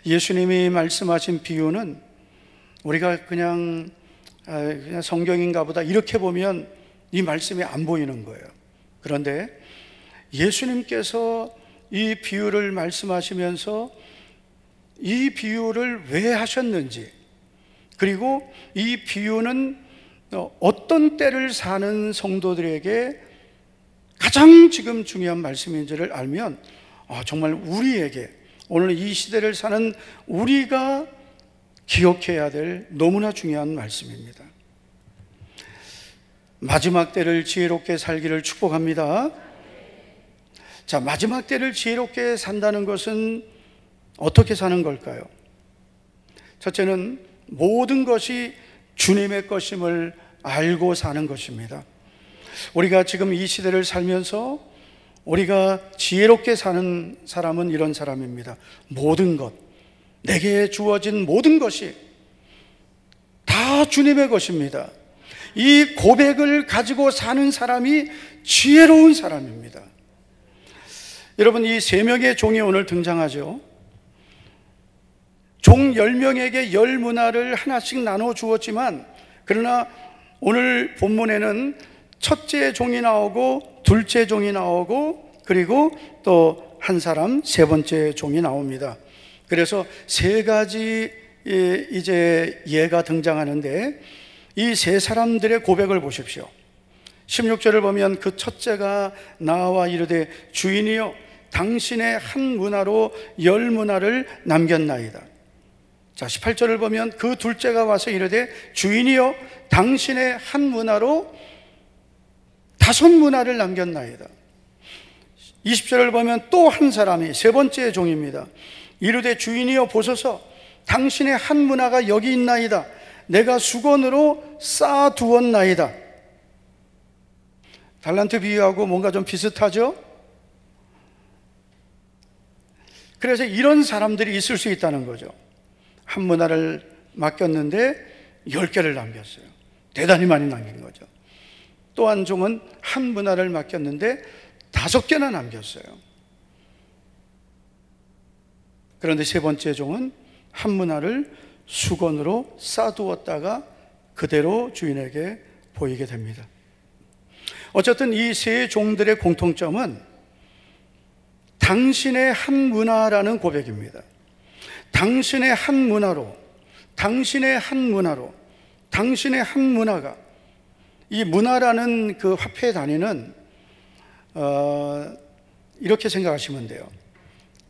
C: 예수님이 말씀하신 비유는 우리가 그냥 성경인가 보다 이렇게 보면 이 말씀이 안 보이는 거예요. 그런데 예수님께서 이 비유를 말씀하시면서 이 비유를 왜 하셨는지, 그리고 이 비유는 어떤 때를 사는 성도들에게 가장 지금 중요한 말씀인지를 알면 정말 우리에게, 오늘 이 시대를 사는 우리가 기억해야 될 너무나 중요한 말씀입니다. 마지막 때를 지혜롭게 살기를 축복합니다. 자, 마지막 때를 지혜롭게 산다는 것은 어떻게 사는 걸까요? 첫째는 모든 것이 주님의 것임을 알고 사는 것입니다. 우리가 지금 이 시대를 살면서 우리가 지혜롭게 사는 사람은 이런 사람입니다. 모든 것, 내게 주어진 모든 것이 다 주님의 것입니다. 이 고백을 가지고 사는 사람이 지혜로운 사람입니다. 여러분, 이 3명의 종이 오늘 등장하죠. 종 10명에게 10문화를 하나씩 나눠 주었지만, 그러나 오늘 본문에는 첫째 종이 나오고 둘째 종이 나오고 그리고 또 한 사람 세 번째 종이 나옵니다. 그래서 3가지 이제 예가 등장하는데, 이 3사람들의 고백을 보십시오. 16절을 보면 그 첫째가 나와 이르되 주인이여 당신의 한 문화로 10문화를 남겼나이다. 자, 18절을 보면 그 둘째가 와서 이르되 주인이여 당신의 한 문화로 5문화를 남겼나이다. 20절을 보면 또 한 사람이, 세 번째 종입니다. 이르되 주인이여 보소서 당신의 한 문화가 여기 있나이다. 내가 수건으로 쌓아두었나이다. 달란트 비유하고 뭔가 좀 비슷하죠? 그래서 이런 사람들이 있을 수 있다는 거죠. 한 문화를 맡겼는데 10개를 남겼어요. 대단히 많이 남긴 거죠. 또 한 종은 한 문화를 맡겼는데 5개나 남겼어요. 그런데 세 번째 종은 한 문화를 수건으로 싸두었다가 그대로 주인에게 보이게 됩니다. 어쨌든 이 세 종들의 공통점은 당신의 한 문화라는 고백입니다. 당신의 한 문화로, 당신의 한 문화로, 당신의 한 문화가, 이 문화라는 그 화폐 단위는 이렇게 생각하시면 돼요.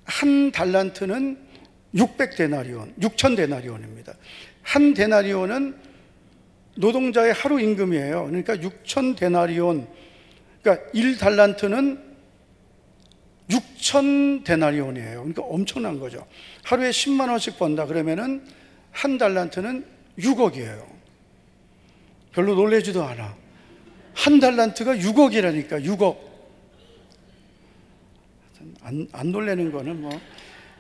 C: 한 달란트는 600데나리온, 6000데나리온입니다. 한 데나리온은 노동자의 하루 임금이에요. 그러니까 6000데나리온, 그러니까 1달란트는 6000데나리온이에요. 그러니까 엄청난 거죠. 하루에 10만 원씩 번다 그러면은 한 달란트는 6억이에요. 별로 놀라지도 않아. 한 달란트가 6억이라니까, 6억. 안 놀라는 거는 뭐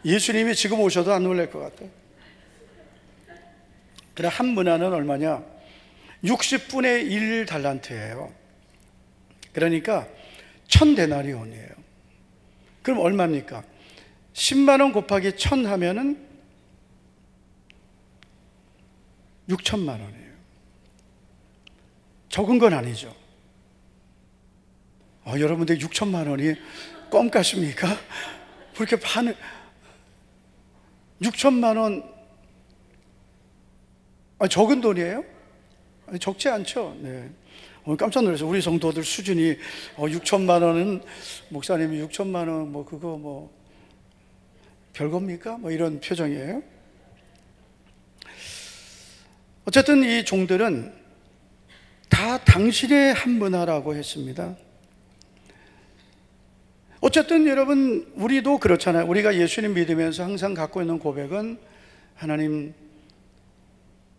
C: 예수님이 지금 오셔도 안 놀랄 것 같아요. 그래, 한 문화는 얼마냐? 60분의 1 달란트예요. 그러니까 1000데나리온이에요. 그럼 얼마입니까? 10만 원 곱하기 1000 하면은 6천만 원이에요. 적은 건 아니죠. 여러분들 6천만 원이 껌 같습니까? 그렇게 6천만 원, 적은 돈이에요? 적지 않죠. 네. 오늘 깜짝 놀랐어요. 우리 성도들 수준이 6천만 원은, 목사님이 6천만 원 뭐 그거 뭐 별겁니까? 뭐 이런 표정이에요. 어쨌든 이 종들은 다 당신의 한 문화라고 했습니다. 어쨌든 여러분, 우리도 그렇잖아요. 우리가 예수님 믿으면서 항상 갖고 있는 고백은, 하나님,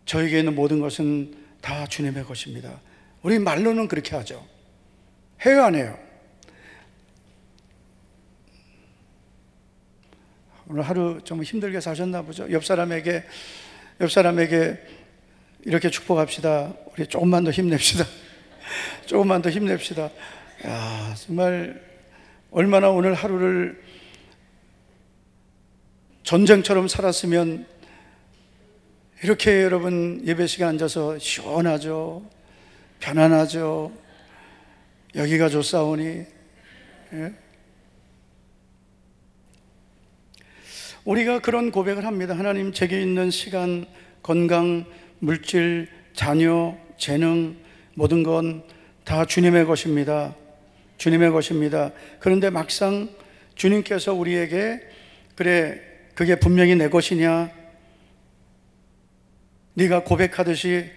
C: 저에게 있는 모든 것은 다 주님의 것입니다. 우리 말로는 그렇게 하죠. 해요, 안 해요? 오늘 하루 정말 힘들게 사셨나 보죠. 옆 사람에게 이렇게 축복합시다. 우리 조금만 더 힘냅시다. 조금만 더 힘냅시다. 야, 정말 얼마나 오늘 하루를 전쟁처럼 살았으면 이렇게 여러분 예배 시간 앉아서 시원하죠. 편안하죠. 여기가 좋사오니. 예? 우리가 그런 고백을 합니다. 하나님, 제게 있는 시간, 건강, 물질, 자녀, 재능, 모든 건 다 주님의 것입니다. 주님의 것입니다. 그런데 막상 주님께서 우리에게 그래, 그게 분명히 내 것이냐? 네가 고백하듯이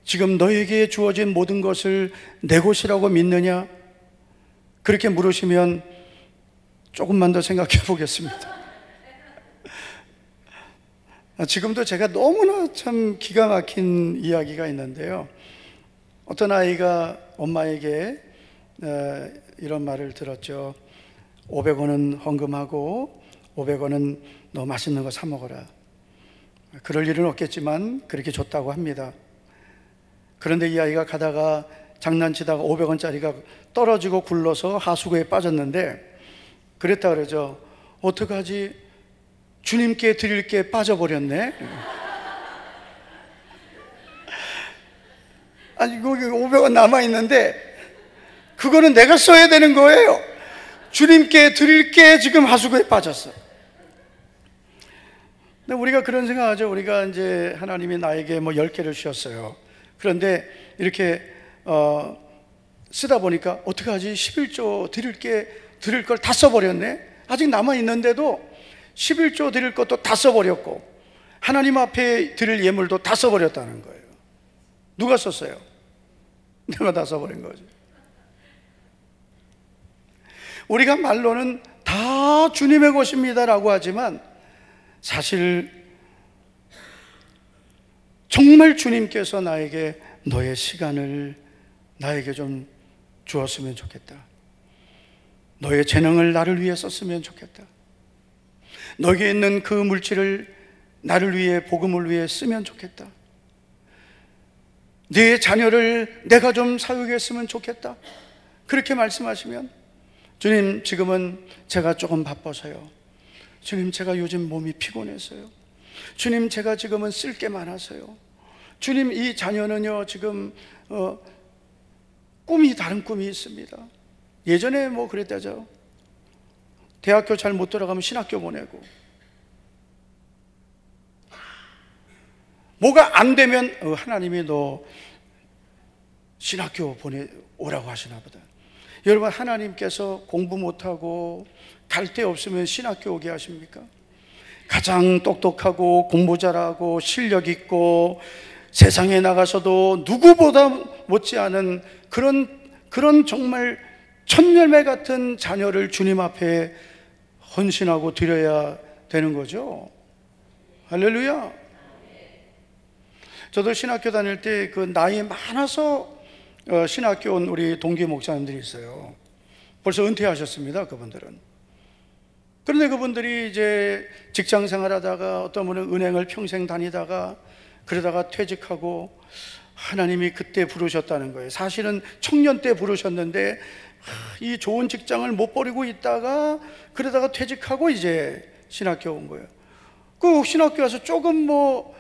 C: 지금 너에게 주어진 모든 것을 내 것이라고 믿느냐? 그렇게 물으시면 조금만 더 생각해 보겠습니다. 지금도 제가 너무나 참 기가 막힌 이야기가 있는데요. 어떤 아이가 엄마에게 이런 말을 들었죠. 500원은 헌금하고 500원은 너 맛있는 거 사 먹어라. 그럴 일은 없겠지만 그렇게 줬다고 합니다. 그런데 이 아이가 가다가 장난치다가 500원짜리가 떨어지고 굴러서 하수구에 빠졌는데 그랬다 그러죠. 어떡하지? 주님께 드릴 게 빠져버렸네. 아니, 거기 500원 남아있는데 그거는 내가 써야 되는 거예요. 주님께 드릴 게 지금 하수구에 빠졌어. 근데 우리가 그런 생각하죠. 우리가 이제 하나님이 나에게 뭐 10개를 주셨어요. 그런데 이렇게 쓰다 보니까 어떡하지? 11조 드릴 걸 다 써버렸네. 아직 남아있는데도 11조 드릴 것도 다 써버렸고 하나님 앞에 드릴 예물도 다 써버렸다는 거예요. 누가 썼어요? 내가 다 써버린 거죠. 우리가 말로는 다 주님의 것입니다 라고 하지만 사실 정말 주님께서 나에게 너의 시간을 나에게 좀 주었으면 좋겠다. 너의 재능을 나를 위해 썼으면 좋겠다. 너에게 있는 그 물질을 나를 위해, 복음을 위해 쓰면 좋겠다. 네 자녀를 내가 좀 사육했으면 좋겠다. 그렇게 말씀하시면 주님, 지금은 제가 조금 바빠서요. 주님, 제가 요즘 몸이 피곤해서요. 주님, 제가 지금은 쓸 게 많아서요. 주님, 이 자녀는요 지금 다른 꿈이 있습니다. 예전에 뭐 그랬다죠. 대학교 잘 못 들어가면 신학교 보내고, 뭐가 안 되면 하나님이 너 신학교 보내오라고 하시나 보다. 여러분, 하나님께서 공부 못하고 갈 데 없으면 신학교 오게 하십니까? 가장 똑똑하고 공부 잘하고 실력 있고 세상에 나가서도 누구보다 못지않은 그런 정말 천열매 같은 자녀를 주님 앞에 헌신하고 드려야 되는 거죠. 할렐루야. 저도 신학교 다닐 때 그 나이 많아서 신학교 온 우리 동기 목사님들이 있어요. 벌써 은퇴하셨습니다, 그분들은. 그런데 그분들이 이제 직장 생활하다가 어떤 분은 은행을 평생 다니다가 그러다가 퇴직하고 하나님이 그때 부르셨다는 거예요. 사실은 청년 때 부르셨는데 이 좋은 직장을 못 버리고 있다가 그러다가 퇴직하고 이제 신학교 온 거예요. 그 신학교 와서 조금 뭐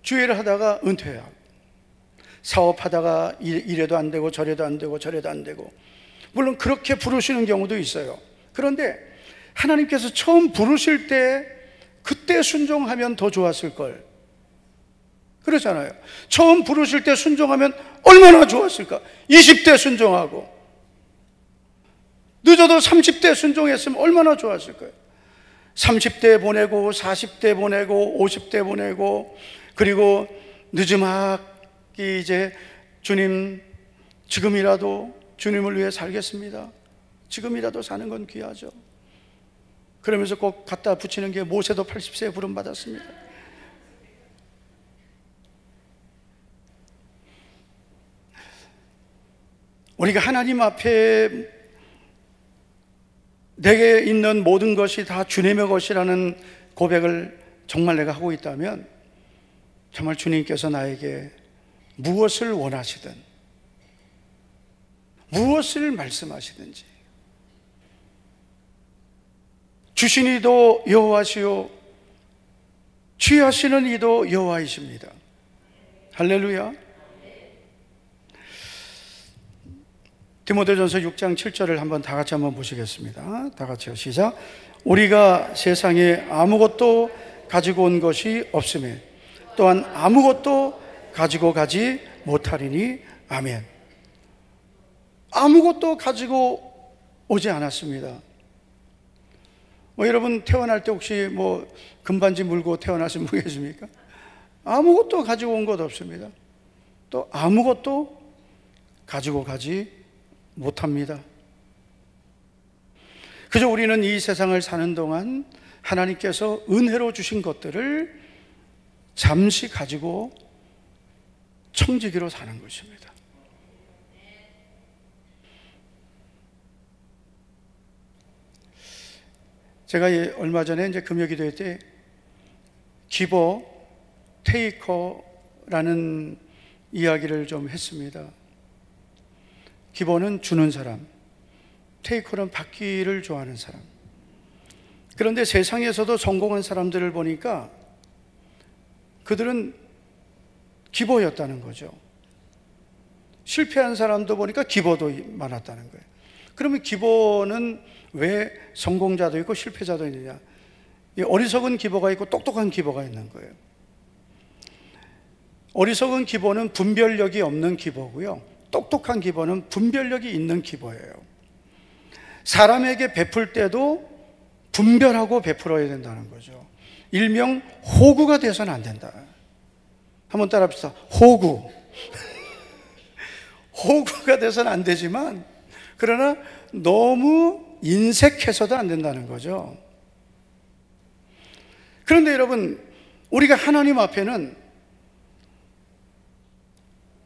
C: 주일을 하다가 은퇴하고, 사업하다가 이래도 안 되고 저래도 안 되고 저래도 안 되고, 물론 그렇게 부르시는 경우도 있어요. 그런데 하나님께서 처음 부르실 때 그때 순종하면 더 좋았을 걸. 그렇잖아요. 처음 부르실 때 순종하면 얼마나 좋았을까. 20대 순종하고 늦어도 30대 순종했으면 얼마나 좋았을 거예요. 30대 보내고 40대 보내고 50대 보내고, 그리고 늦지막이 이제 주님, 지금이라도 주님을 위해 살겠습니다. 지금이라도 사는 건 귀하죠. 그러면서 꼭 갖다 붙이는 게 모세도 80세에 부름 받았습니다. 우리가 하나님 앞에 내게 있는 모든 것이 다 주님의 것이라는 고백을 정말 내가 하고 있다면 정말 주님께서 나에게 무엇을 원하시든 무엇을 말씀하시든지 주신 이도 여호와시요 취하시는 이도 여호와이십니다. 할렐루야. 디모데전서 6장 7절을 다 같이 한번 보시겠습니다. 다 같이요. 시작. 우리가 세상에 아무것도 가지고 온 것이 없으며 또한 아무것도 가지고 가지 못하리니 아멘. 아무것도 가지고 오지 않았습니다. 여러분 태어날 때 혹시 금반지 물고 태어나신 분 계십니까? 아무것도 가지고 온 것 없습니다. 또 아무것도 가지고 가지 못합니다. 그저 우리는 이 세상을 사는 동안 하나님께서 은혜로 주신 것들을 잠시 가지고 청지기로 사는 것입니다. 제가 얼마 전에 금요기도회 때 기버 테이커라는 이야기를 좀 했습니다. 기버는 주는 사람, 테이커는 받기를 좋아하는 사람. 그런데 세상에서도 성공한 사람들을 보니까 그들은 기버였다는 거죠. 실패한 사람도 보니까 기버도 많았다는 거예요. 그러면 기버는 왜 성공자도 있고 실패자도 있느냐? 어리석은 기버가 있고 똑똑한 기버가 있는 거예요. 어리석은 기버는 분별력이 없는 기버고요, 똑똑한 기버는 분별력이 있는 기버예요. 사람에게 베풀 때도 분별하고 베풀어야 된다는 거죠. 일명 호구가 돼서는 안 된다. 한번 따라 합시다. 호구. 호구가 돼서는 안 되지만 그러나 너무 인색해서도 안 된다는 거죠. 그런데 여러분, 우리가 하나님 앞에는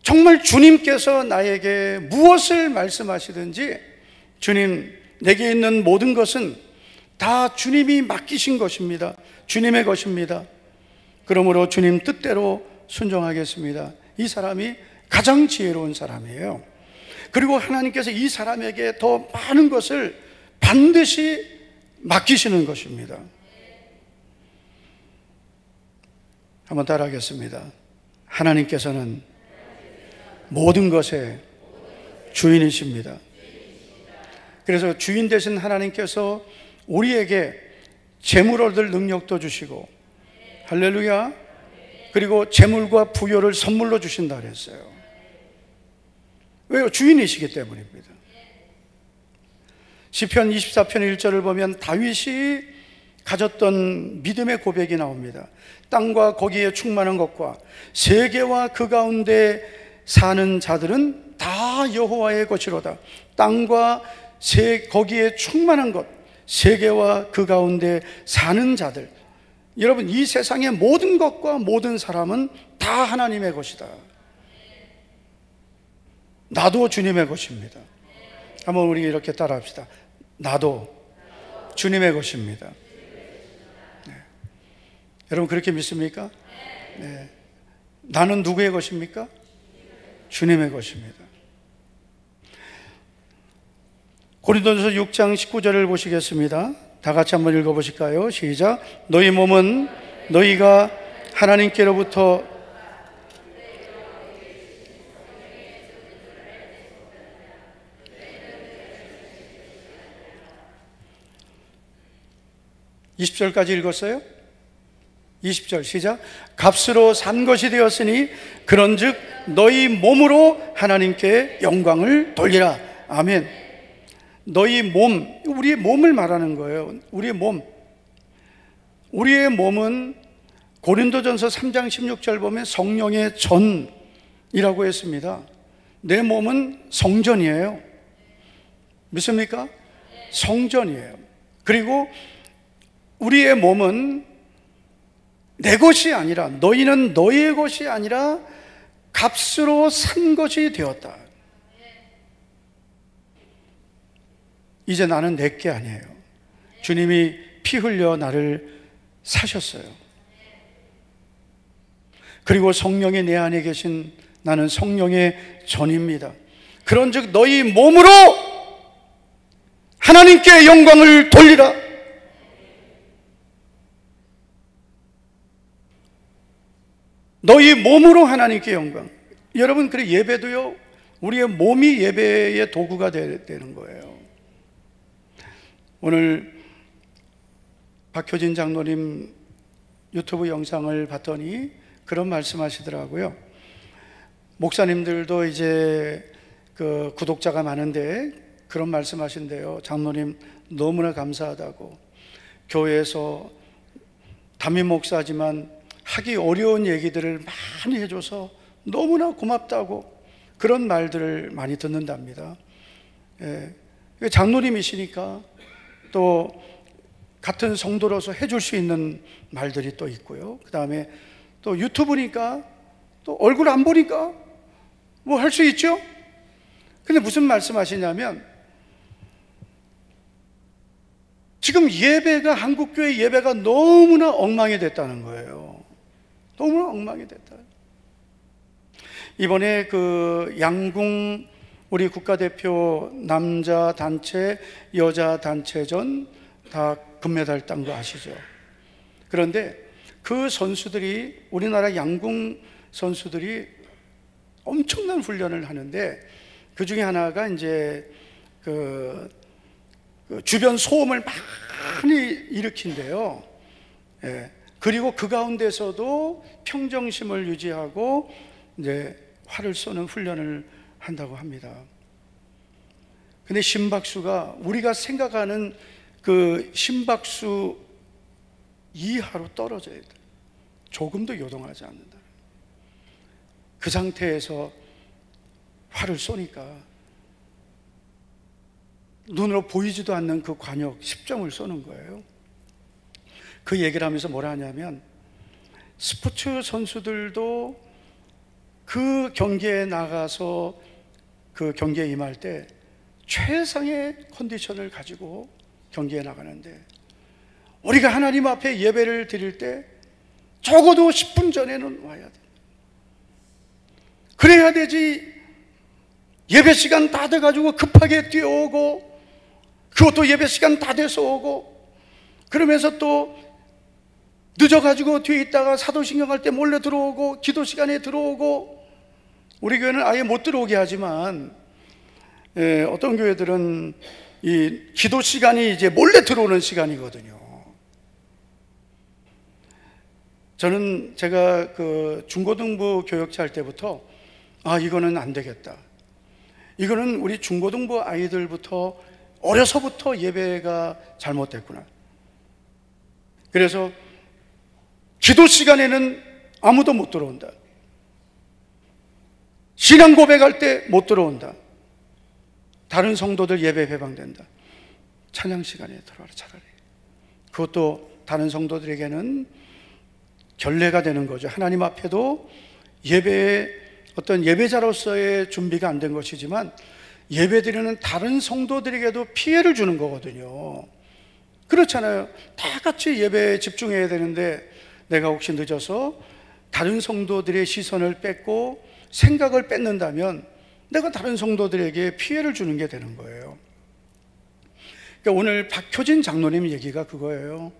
C: 정말 주님께서 나에게 무엇을 말씀하시든지 주님, 내게 있는 모든 것은 다 주님이 맡기신 것입니다. 주님의 것입니다. 그러므로 주님 뜻대로 순종하겠습니다. 이 사람이 가장 지혜로운 사람이에요. 그리고 하나님께서 이 사람에게 더 많은 것을 반드시 맡기시는 것입니다. 한번 따라하겠습니다. 하나님께서는 모든 것의 주인이십니다. 그래서 주인 되신 하나님께서 우리에게 재물 얻을 능력도 주시고, 할렐루야, 그리고 재물과 부요를 선물로 주신다 그랬어요. 왜요? 주인이시기 때문입니다. 시편 24편 1절을 보면 다윗이 가졌던 믿음의 고백이 나옵니다. 땅과 거기에 충만한 것과 세계와 그 가운데 사는 자들은 다 여호와의 것이로다. 땅과 거기에 충만한 것, 세계와 그 가운데 사는 자들. 여러분, 이 세상의 모든 것과 모든 사람은 다 하나님의 것이다. 나도 주님의 것입니다. 한번 우리 이렇게 따라합시다. 나도 주님의 것입니다. 네. 여러분, 그렇게 믿습니까? 네. 나는 누구의 것입니까? 주님의 것입니다. 고린도전서 6장 19절을 보시겠습니다. 다 같이 한번 읽어보실까요? 시작. 너희 몸은 너희가 하나님께로부터 (20절까지) 읽었어요? 20절 시작. 값으로 산 것이 되었으니 그런즉 너희 몸으로 하나님께 영광을 돌리라. 아멘. 너희 몸, 우리의 몸을 말하는 거예요. 우리의 몸. 우리의 몸은 고린도전서 3장 16절 보면 성령의 전이라고 했습니다. 내 몸은 성전이에요. 믿습니까? 성전이에요. 그리고 우리의 몸은 내 것이 아니라, 너희는 너희의 것이 아니라 값으로 산 것이 되었다. 이제 나는 내 게 아니에요. 주님이 피 흘려 나를 사셨어요. 그리고 성령이 내 안에 계신 나는 성령의 전입니다. 그런즉 너희 몸으로 하나님께 영광을 돌리라. 너희 몸으로 하나님께 영광. 여러분, 그래 예배도요, 우리의 몸이 예배의 도구가 되는 거예요. 오늘 박효진 장로님 유튜브 영상을 봤더니 그런 말씀하시더라고요. 목사님들도 이제 그 구독자가 많은데 그런 말씀하신대요. 장로님 너무나 감사하다고. 교회에서 담임 목사지만 하기 어려운 얘기들을 많이 해줘서 너무나 고맙다고 그런 말들을 많이 듣는답니다. 예. 장로님이시니까 또 같은 성도로서 해줄 수 있는 말들이 또 있고요. 그 다음에 또 유튜브니까 또 얼굴 안 보니까 뭐 할 수 있죠? 근데 무슨 말씀하시냐면 지금 예배가, 한국교회 예배가 너무나 엉망이 됐다는 거예요. 너무나 엉망이 됐다. 이번에 그 양궁 우리 국가대표 남자 단체, 여자 단체전 다 금메달 딴 거 아시죠? 그런데 그 선수들이, 우리나라 양궁 선수들이 엄청난 훈련을 하는데 그 중에 하나가 이제 그 주변 소음을 많이 일으킨대요. 예. 그리고 그 가운데서도 평정심을 유지하고 이제 활을 쏘는 훈련을 한다고 합니다. 근데 심박수가 우리가 생각하는 그 심박수 이하로 떨어져야 돼. 조금도 요동하지 않는다. 그 상태에서 활을 쏘니까 눈으로 보이지도 않는 그 관역 10점을 쏘는 거예요. 그 얘기를 하면서 뭐라 하냐면 스포츠 선수들도 그 경기에 나가서 그 경기에 임할 때 최상의 컨디션을 가지고 경기에 나가는데 우리가 하나님 앞에 예배를 드릴 때 적어도 10분 전에는 와야 돼. 그래야 되지. 예배 시간 다 돼가지고 급하게 뛰어오고 그것도 예배 시간 다 돼서 오고 그러면서 또 늦어가지고 뒤에 있다가 사도신경 할 때 몰래 들어오고 기도 시간에 들어오고 우리 교회는 아예 못 들어오게 하지만 어떤 교회들은 이 기도 시간이 이제 몰래 들어오는 시간이거든요. 저는 제가 그 중고등부 교육자 할 때부터 이거는 안 되겠다. 이거는 우리 중고등부 아이들부터 어려서부터 예배가 잘못됐구나. 그래서 기도 시간에는 아무도 못 들어온다. 신앙 고백할 때 못 들어온다. 다른 성도들 예배 배방된다. 찬양 시간에 들어와라 차라리. 그것도 다른 성도들에게는 결례가 되는 거죠. 하나님 앞에도 예배의 어떤 예배자로서의 준비가 안 된 것이지만 예배드리는 다른 성도들에게도 피해를 주는 거거든요. 그렇잖아요. 다 같이 예배에 집중해야 되는데 내가 혹시 늦어서 다른 성도들의 시선을 뺏고 생각을 뺏는다면 내가 다른 성도들에게 피해를 주는 게 되는 거예요. 그러니까 오늘 박효진 장로님 얘기가 그거예요.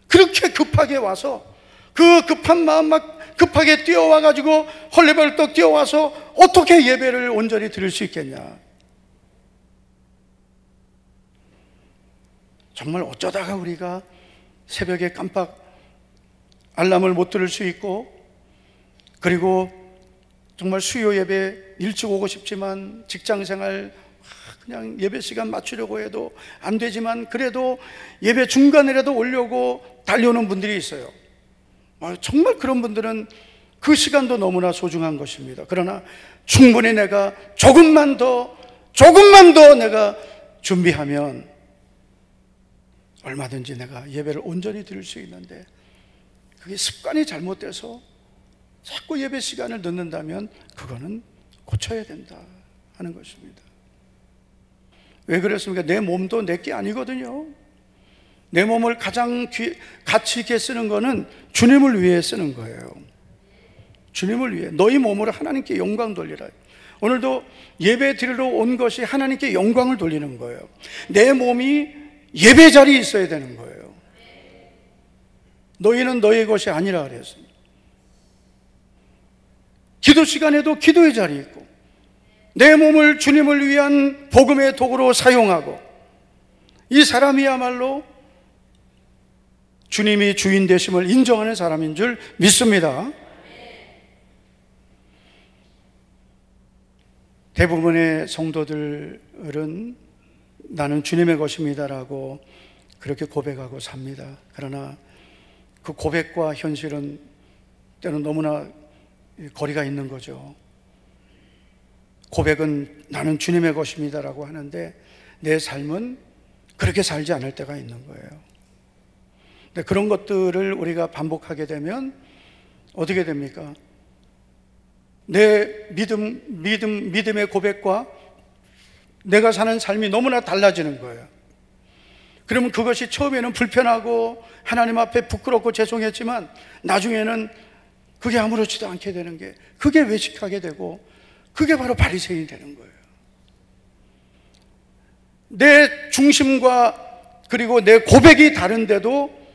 C: 그렇게 급하게 와서 그 급한 마음 막 급하게 뛰어와가지고 헐레벌떡 뛰어와서 어떻게 예배를 온전히 드릴 수 있겠냐. 정말 어쩌다가 우리가 새벽에 깜빡 알람을 못 들을 수 있고 그리고 정말 수요 예배 일찍 오고 싶지만 직장생활 그냥 예배 시간 맞추려고 해도 안 되지만 그래도 예배 중간이라도 오려고 달려오는 분들이 있어요. 정말 그런 분들은 그 시간도 너무나 소중한 것입니다. 그러나 충분히 내가 조금만 더 내가 준비하면 얼마든지 내가 예배를 온전히 드릴 수 있는데 그게 습관이 잘못돼서 자꾸 예배 시간을 늦는다면 그거는 고쳐야 된다 하는 것입니다. 왜 그렇습니까? 내 몸도 내게 아니거든요. 내 몸을 가장 가치 있게 쓰는 거는 주님을 위해 쓰는 거예요. 주님을 위해. 너희 몸으로 하나님께 영광 돌리라. 오늘도 예배 드리러 온 것이 하나님께 영광을 돌리는 거예요. 내 몸이 예배 자리에 있어야 되는 거예요. 너희는 너희의 것이 아니라 그랬습니다. 기도 시간에도 기도의 자리에 있고, 내 몸을 주님을 위한 복음의 도구로 사용하고, 이 사람이야말로 주님이 주인 되심을 인정하는 사람인 줄 믿습니다. 대부분의 성도들은 나는 주님의 것입니다라고 그렇게 고백하고 삽니다. 그러나 그 고백과 현실은 때로는 너무나 거리가 있는 거죠. 고백은 나는 주님의 것입니다라고 하는데 내 삶은 그렇게 살지 않을 때가 있는 거예요. 근데 그런 것들을 우리가 반복하게 되면 어떻게 됩니까? 내 믿음의 고백과 내가 사는 삶이 너무나 달라지는 거예요. 그러면 그것이 처음에는 불편하고 하나님 앞에 부끄럽고 죄송했지만 나중에는 그게 아무렇지도 않게 되는 게, 그게 외식하게 되고 그게 바로 바리새인이 되는 거예요. 내 중심과 그리고 내 고백이 다른데도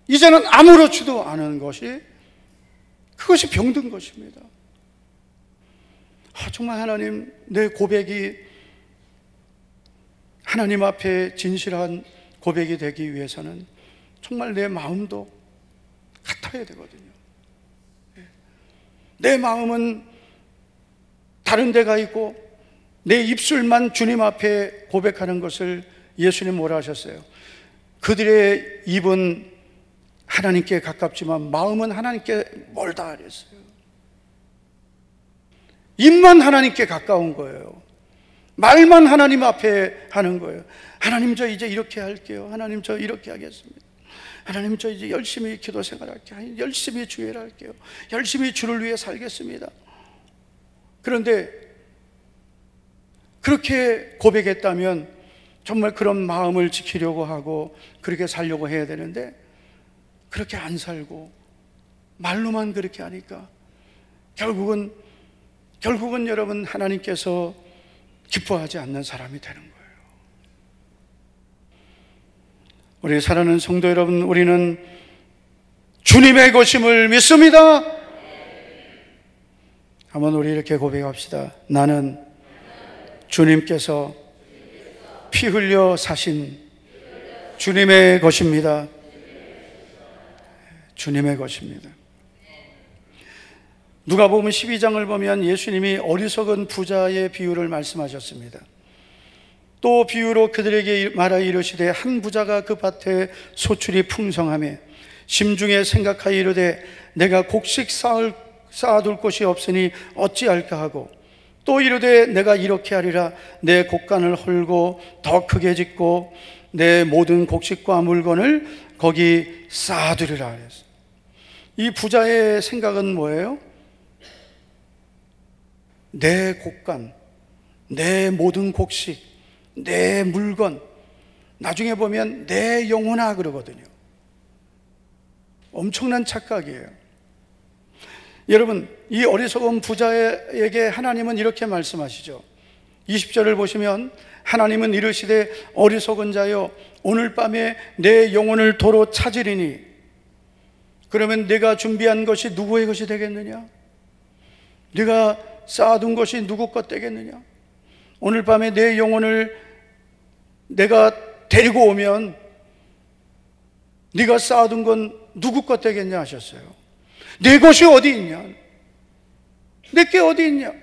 C: 이제는 아무렇지도 않은 것이, 그것이 병든 것입니다. 정말 하나님, 내 고백이 하나님 앞에 진실한 고백이 되기 위해서는 정말 내 마음도 같아야 되거든요. 내 마음은 다른 데가 있고 내 입술만 주님 앞에 고백하는 것을 예수님 뭐라 하셨어요? 그들의 입은 하나님께 가깝지만 마음은 하나님께 멀다 그랬어요. 입만 하나님께 가까운 거예요. 말만 하나님 앞에 하는 거예요. 하나님, 저 이제 이렇게 할게요. 하나님, 저 이렇게 하겠습니다. 하나님, 저 이제 열심히 기도 생활할게요. 열심히 주의를 할게요. 열심히 주를 위해 살겠습니다. 그런데 그렇게 고백했다면 정말 그런 마음을 지키려고 하고 그렇게 살려고 해야 되는데, 그렇게 안 살고 말로만 그렇게 하니까 결국은 여러분, 하나님께서 기뻐하지 않는 사람이 되는 거예요. 우리 사랑하는 성도 여러분, 우리는 주님의 것임을 믿습니다. 한번 우리 이렇게 고백합시다. 나는 주님께서 피 흘려 사신 주님의 것입니다. 주님의 것입니다. 누가복음 12장을 보면 예수님이 어리석은 부자의 비유를 말씀하셨습니다. 또 비유로 그들에게 말하여 이르시되, 한 부자가 그 밭에 소출이 풍성하며 심중에 생각하여 이르되 내가 곡식 쌓아둘 곳이 없으니 어찌할까 하고, 또 이르되 내가 이렇게 하리라, 내 곡간을 헐고 더 크게 짓고 내 모든 곡식과 물건을 거기 쌓아두리라 그랬어요. 이 부자의 생각은 뭐예요? 내 곡간, 내 모든 곡식, 내 물건, 나중에 보면 내 영혼아 그러거든요. 엄청난 착각이에요. 여러분, 이 어리석은 부자에게 하나님은 이렇게 말씀하시죠. 20절을 보시면 하나님은 이르시되, 어리석은 자여, 오늘 밤에 내 영혼을 도로 찾으리니. 그러면 내가 준비한 것이 누구의 것이 되겠느냐? 네가 쌓아둔 것이 누구 것 되겠느냐? 오늘 밤에 내 영혼을 내가 데리고 오면 네가 쌓아둔 건 누구 것 되겠냐 하셨어요. 내 것이 어디 있냐? 내게 어디 있냐?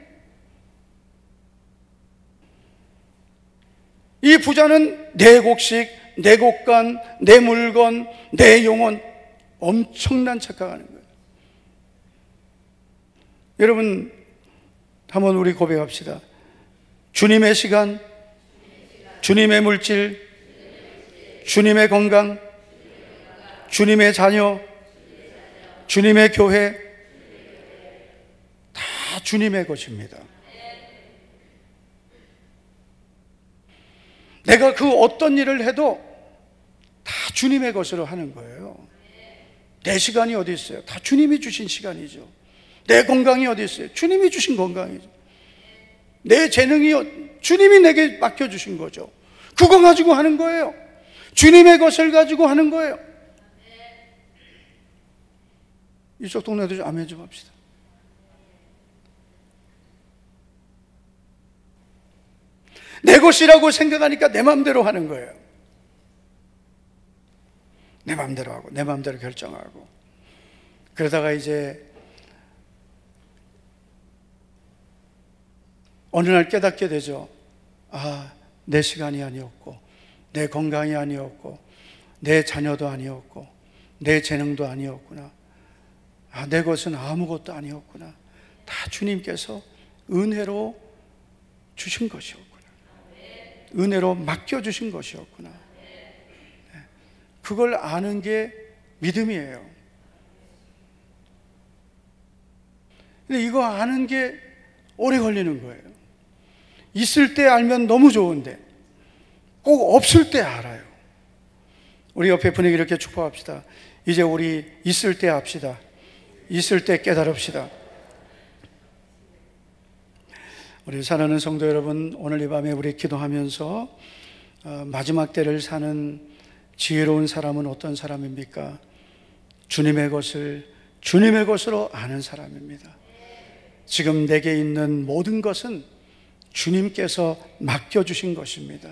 C: 이 부자는 내 곡식, 내 곡간, 내 물건, 내 영혼, 엄청난 착각하는 거예요. 여러분, 한번 우리 고백합시다. 주님의 시간, 주님의 물질, 주님의 건강, 주님의 자녀, 주님의 교회, 다 주님의 것입니다. 내가 그 어떤 일을 해도 다 주님의 것으로 하는 거예요. 내 시간이 어디 있어요? 다 주님이 주신 시간이죠. 내 건강이 어디 있어요? 주님이 주신 건강이죠. 내 재능이 주님이 내게 맡겨주신 거죠. 그거 가지고 하는 거예요. 주님의 것을 가지고 하는 거예요. 이쪽 동네도 좀 아멘 좀 합시다. 내 것이라고 생각하니까 내 마음대로 하는 거예요. 내 마음대로 하고 내 마음대로 결정하고, 그러다가 이제 어느 날 깨닫게 되죠. 아, 내 시간이 아니었고, 내 건강이 아니었고, 내 자녀도 아니었고, 내 재능도 아니었구나. 아, 내 것은 아무것도 아니었구나. 다 주님께서 은혜로 주신 것이었구나. 은혜로 맡겨주신 것이었구나. 그걸 아는 게 믿음이에요. 근데 이거 아는 게 오래 걸리는 거예요. 있을 때 알면 너무 좋은데 꼭 없을 때 알아요. 우리 옆에 분위기 이렇게 축복합시다. 이제 우리 있을 때 합시다. 있을 때 깨달읍시다. 우리 사랑하는 성도 여러분, 오늘 이 밤에 우리 기도하면서 마지막 때를 사는 지혜로운 사람은 어떤 사람입니까? 주님의 것을 주님의 것으로 아는 사람입니다. 지금 내게 있는 모든 것은 주님께서 맡겨주신 것입니다.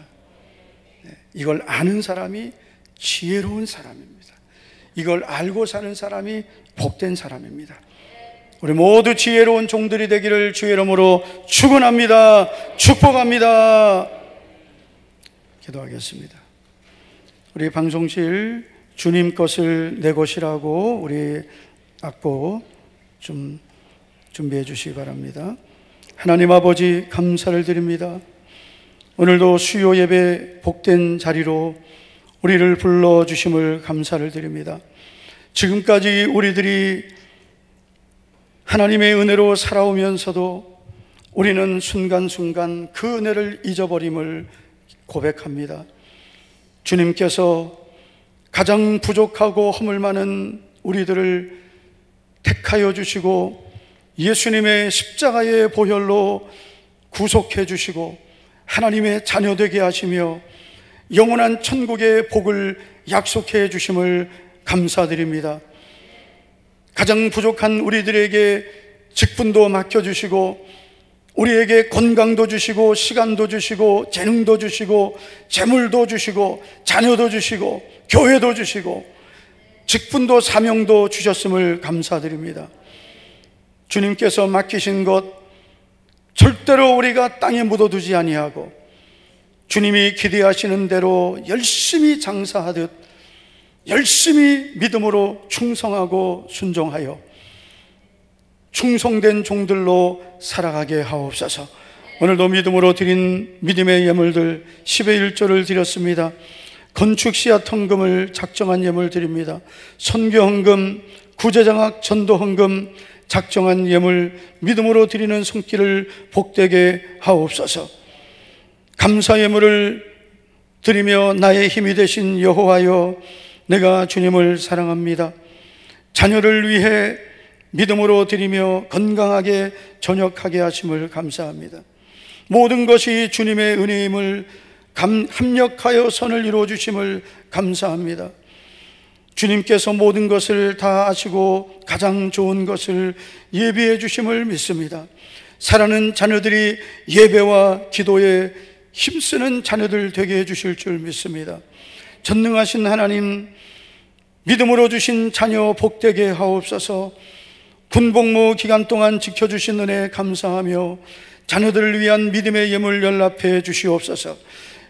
C: 이걸 아는 사람이 지혜로운 사람입니다. 이걸 알고 사는 사람이 복된 사람입니다. 우리 모두 지혜로운 종들이 되기를 주의 이름으로 축원합니다. 축복합니다. 기도하겠습니다. 우리 방송실 주님 것을 내 것이라고 우리 악보 좀 준비해 주시기 바랍니다. 하나님 아버지, 감사를 드립니다. 오늘도 수요 예배 복된 자리로 우리를 불러주심을 감사를 드립니다. 지금까지 우리들이 하나님의 은혜로 살아오면서도 우리는 순간순간 그 은혜를 잊어버림을 고백합니다. 주님께서 가장 부족하고 허물 많은 우리들을 택하여 주시고 예수님의 십자가의 보혈로 구속해 주시고 하나님의 자녀 되게 하시며 영원한 천국의 복을 약속해 주심을 감사드립니다. 가장 부족한 우리들에게 직분도 맡겨주시고 우리에게 건강도 주시고 시간도 주시고 재능도 주시고 재물도 주시고 자녀도 주시고 교회도 주시고 직분도 사명도 주셨음을 감사드립니다. 주님께서 맡기신 것 절대로 우리가 땅에 묻어두지 아니하고 주님이 기대하시는 대로 열심히 장사하듯 열심히 믿음으로 충성하고 순종하여 충성된 종들로 살아가게 하옵소서. 오늘도 믿음으로 드린 믿음의 예물들 10의 1조를 드렸습니다. 건축 씨앗 헌금을 작정한 예물 드립니다. 선교 헌금, 구제장학 전도 헌금 작정한 예물 믿음으로 드리는 손길을 복되게 하옵소서. 감사 예물을 드리며 나의 힘이 되신 여호와여, 내가 주님을 사랑합니다. 자녀를 위해 믿음으로 드리며 건강하게 전역하게 하심을 감사합니다. 모든 것이 주님의 은혜임을 합력하여 선을 이루어 주심을 감사합니다. 주님께서 모든 것을 다 아시고 가장 좋은 것을 예비해 주심을 믿습니다. 사랑하는 자녀들이 예배와 기도에 힘쓰는 자녀들 되게 해 주실 줄 믿습니다. 전능하신 하나님, 믿음으로 주신 자녀 복되게 하옵소서. 군복무 기간 동안 지켜주신 은혜 감사하며 자녀들을 위한 믿음의 예물 연락해 주시옵소서.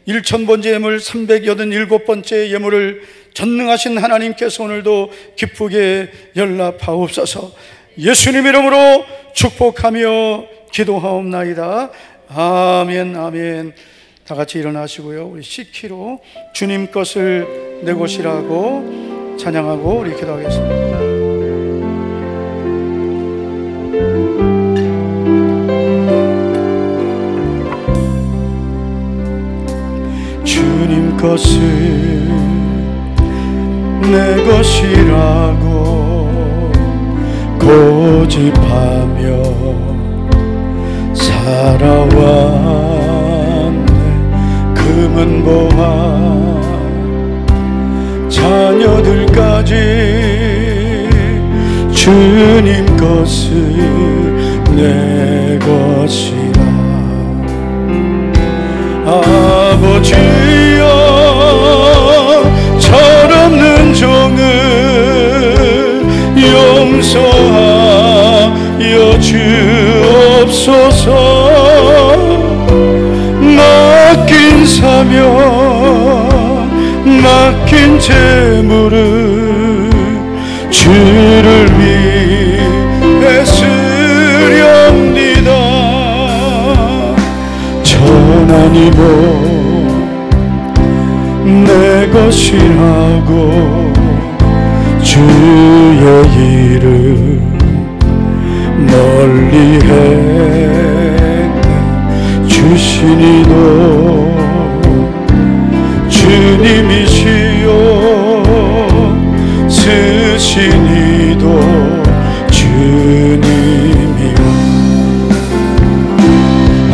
C: 1000번째 예물 387번째 예물을 전능하신 하나님께서 오늘도 기쁘게 연락하옵소서. 예수님 이름으로 축복하며 기도하옵나이다. 아멘, 아멘. 다 같이 일어나시고요, 우리 시키로 주님 것을 내 것이라고 찬양하고 우리 기도하겠습니다. 주님 것을 내 것이라고 고집하며 살아왔네. 금은 보화 자녀들까지 주님 것을 내 것이라. 아버지여 철없는 종을 용서하여 주옵소서. 맡긴 사명 맡긴 재물을 주를 위해 쓰렵니다. 전하니 뭐 내 것이라고 주의 일을 멀리 했네. 주신 이도 주님이시요 쓰신 이도 주님이라.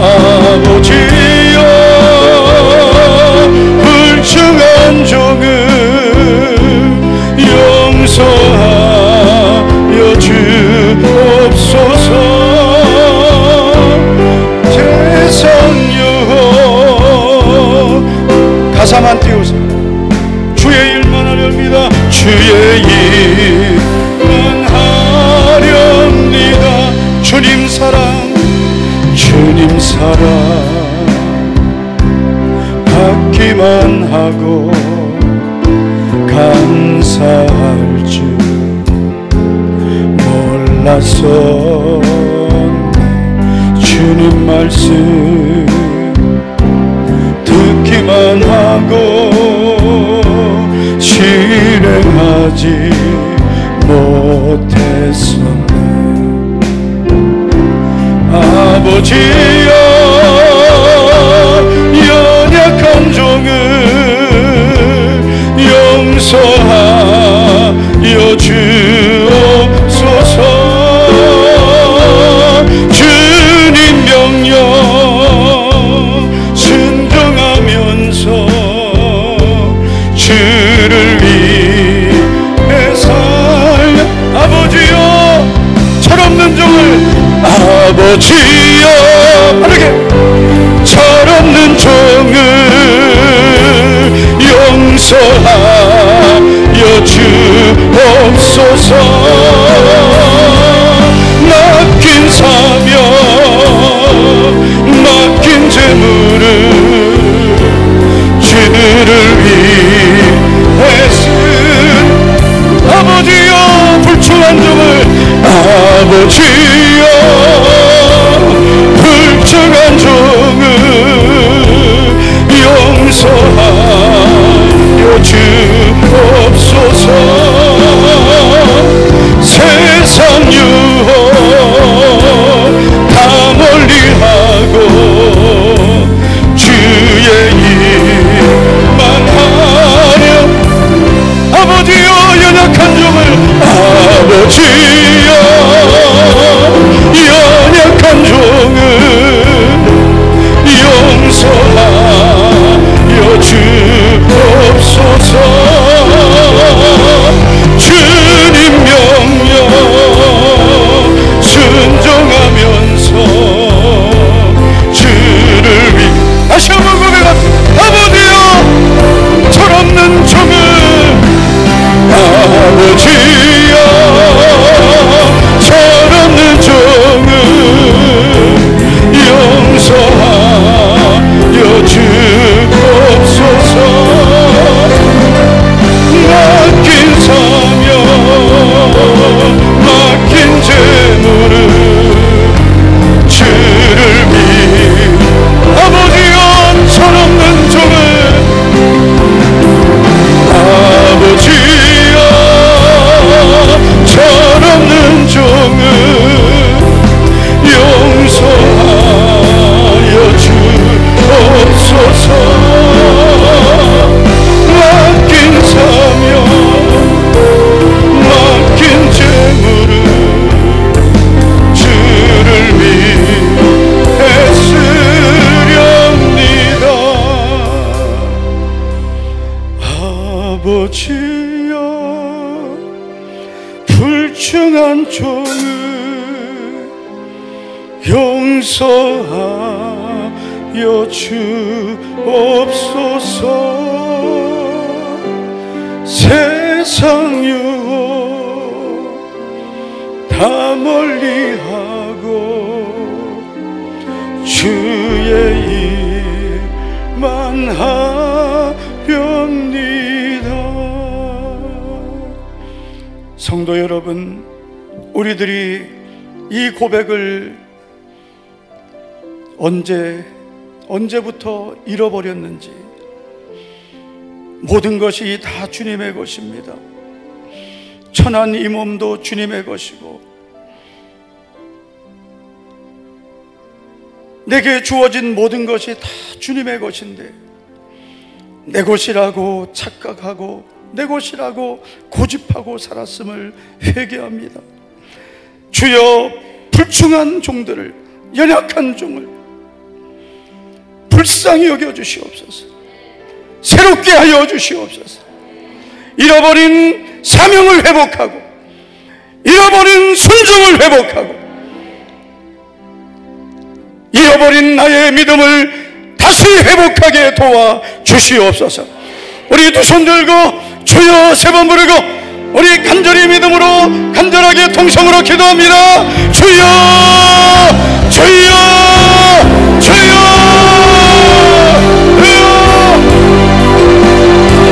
C: 아버지여 불충한 종을 용서하여 주옵소서. 세상 유혹 가사만 띄우세요. 주의 일만 하렵니다. 주의 일만 하렵니다. 주님 사랑 주님 사랑 받기만 하고 감사할 줄 몰랐었네. 주님 말씀 듣기만 하고 실행하지 못했었네. 아버지여 연약한 종을 용서하여 주옵소서. 주님 명령 순종하면서 주를 위해 살려. 아버지여 철없는 종을 아버지여 빠르게 철없는 종을 용서하여 주옵소서. 맡긴 사명 맡긴 재물을 주를 위해 쓴 아버지여 불충한 종을 아버지여 불충한 종을 용서하여 주옵소서. 세상 유혹 다 멀리하고 주의 일만 하려. 아버지여 연약한 종을 아버지여 연약한 종을 용서하여 주옵소서. 주님 명령 순종하면서 주를 위해 다시 한번 고백합시다. 아버지여 철없는 종을 아버지여 철없는 종을 용서하여 주옵소서. 아버지여, 불충한 종을 용서하여 주옵소서. 세상 유혹 다 멀리하고 주의 일만 하렵니다. 성도 여러분, 우리들이 이 고백을 언제부터 잃어버렸는지, 모든 것이 다 주님의 것입니다. 천한 이 몸도 주님의 것이고, 내게 주어진 모든 것이 다 주님의 것인데, 내 것이라고 착각하고 내 것이라고 고집하고 살았음을 회개합니다. 주여, 불충한 종들을, 연약한 종을 불쌍히 여겨 주시옵소서. 새롭게 하여 주시옵소서. 잃어버린 사명을 회복하고, 잃어버린 순종을 회복하고, 잃어버린 나의 믿음을 다시 회복하게 도와 주시옵소서. 우리 두 손 들고 주여 세 번 부르고 우리 간절히 믿음으로 간절하게 통성으로 기도합니다. 주여, 주여, 주여.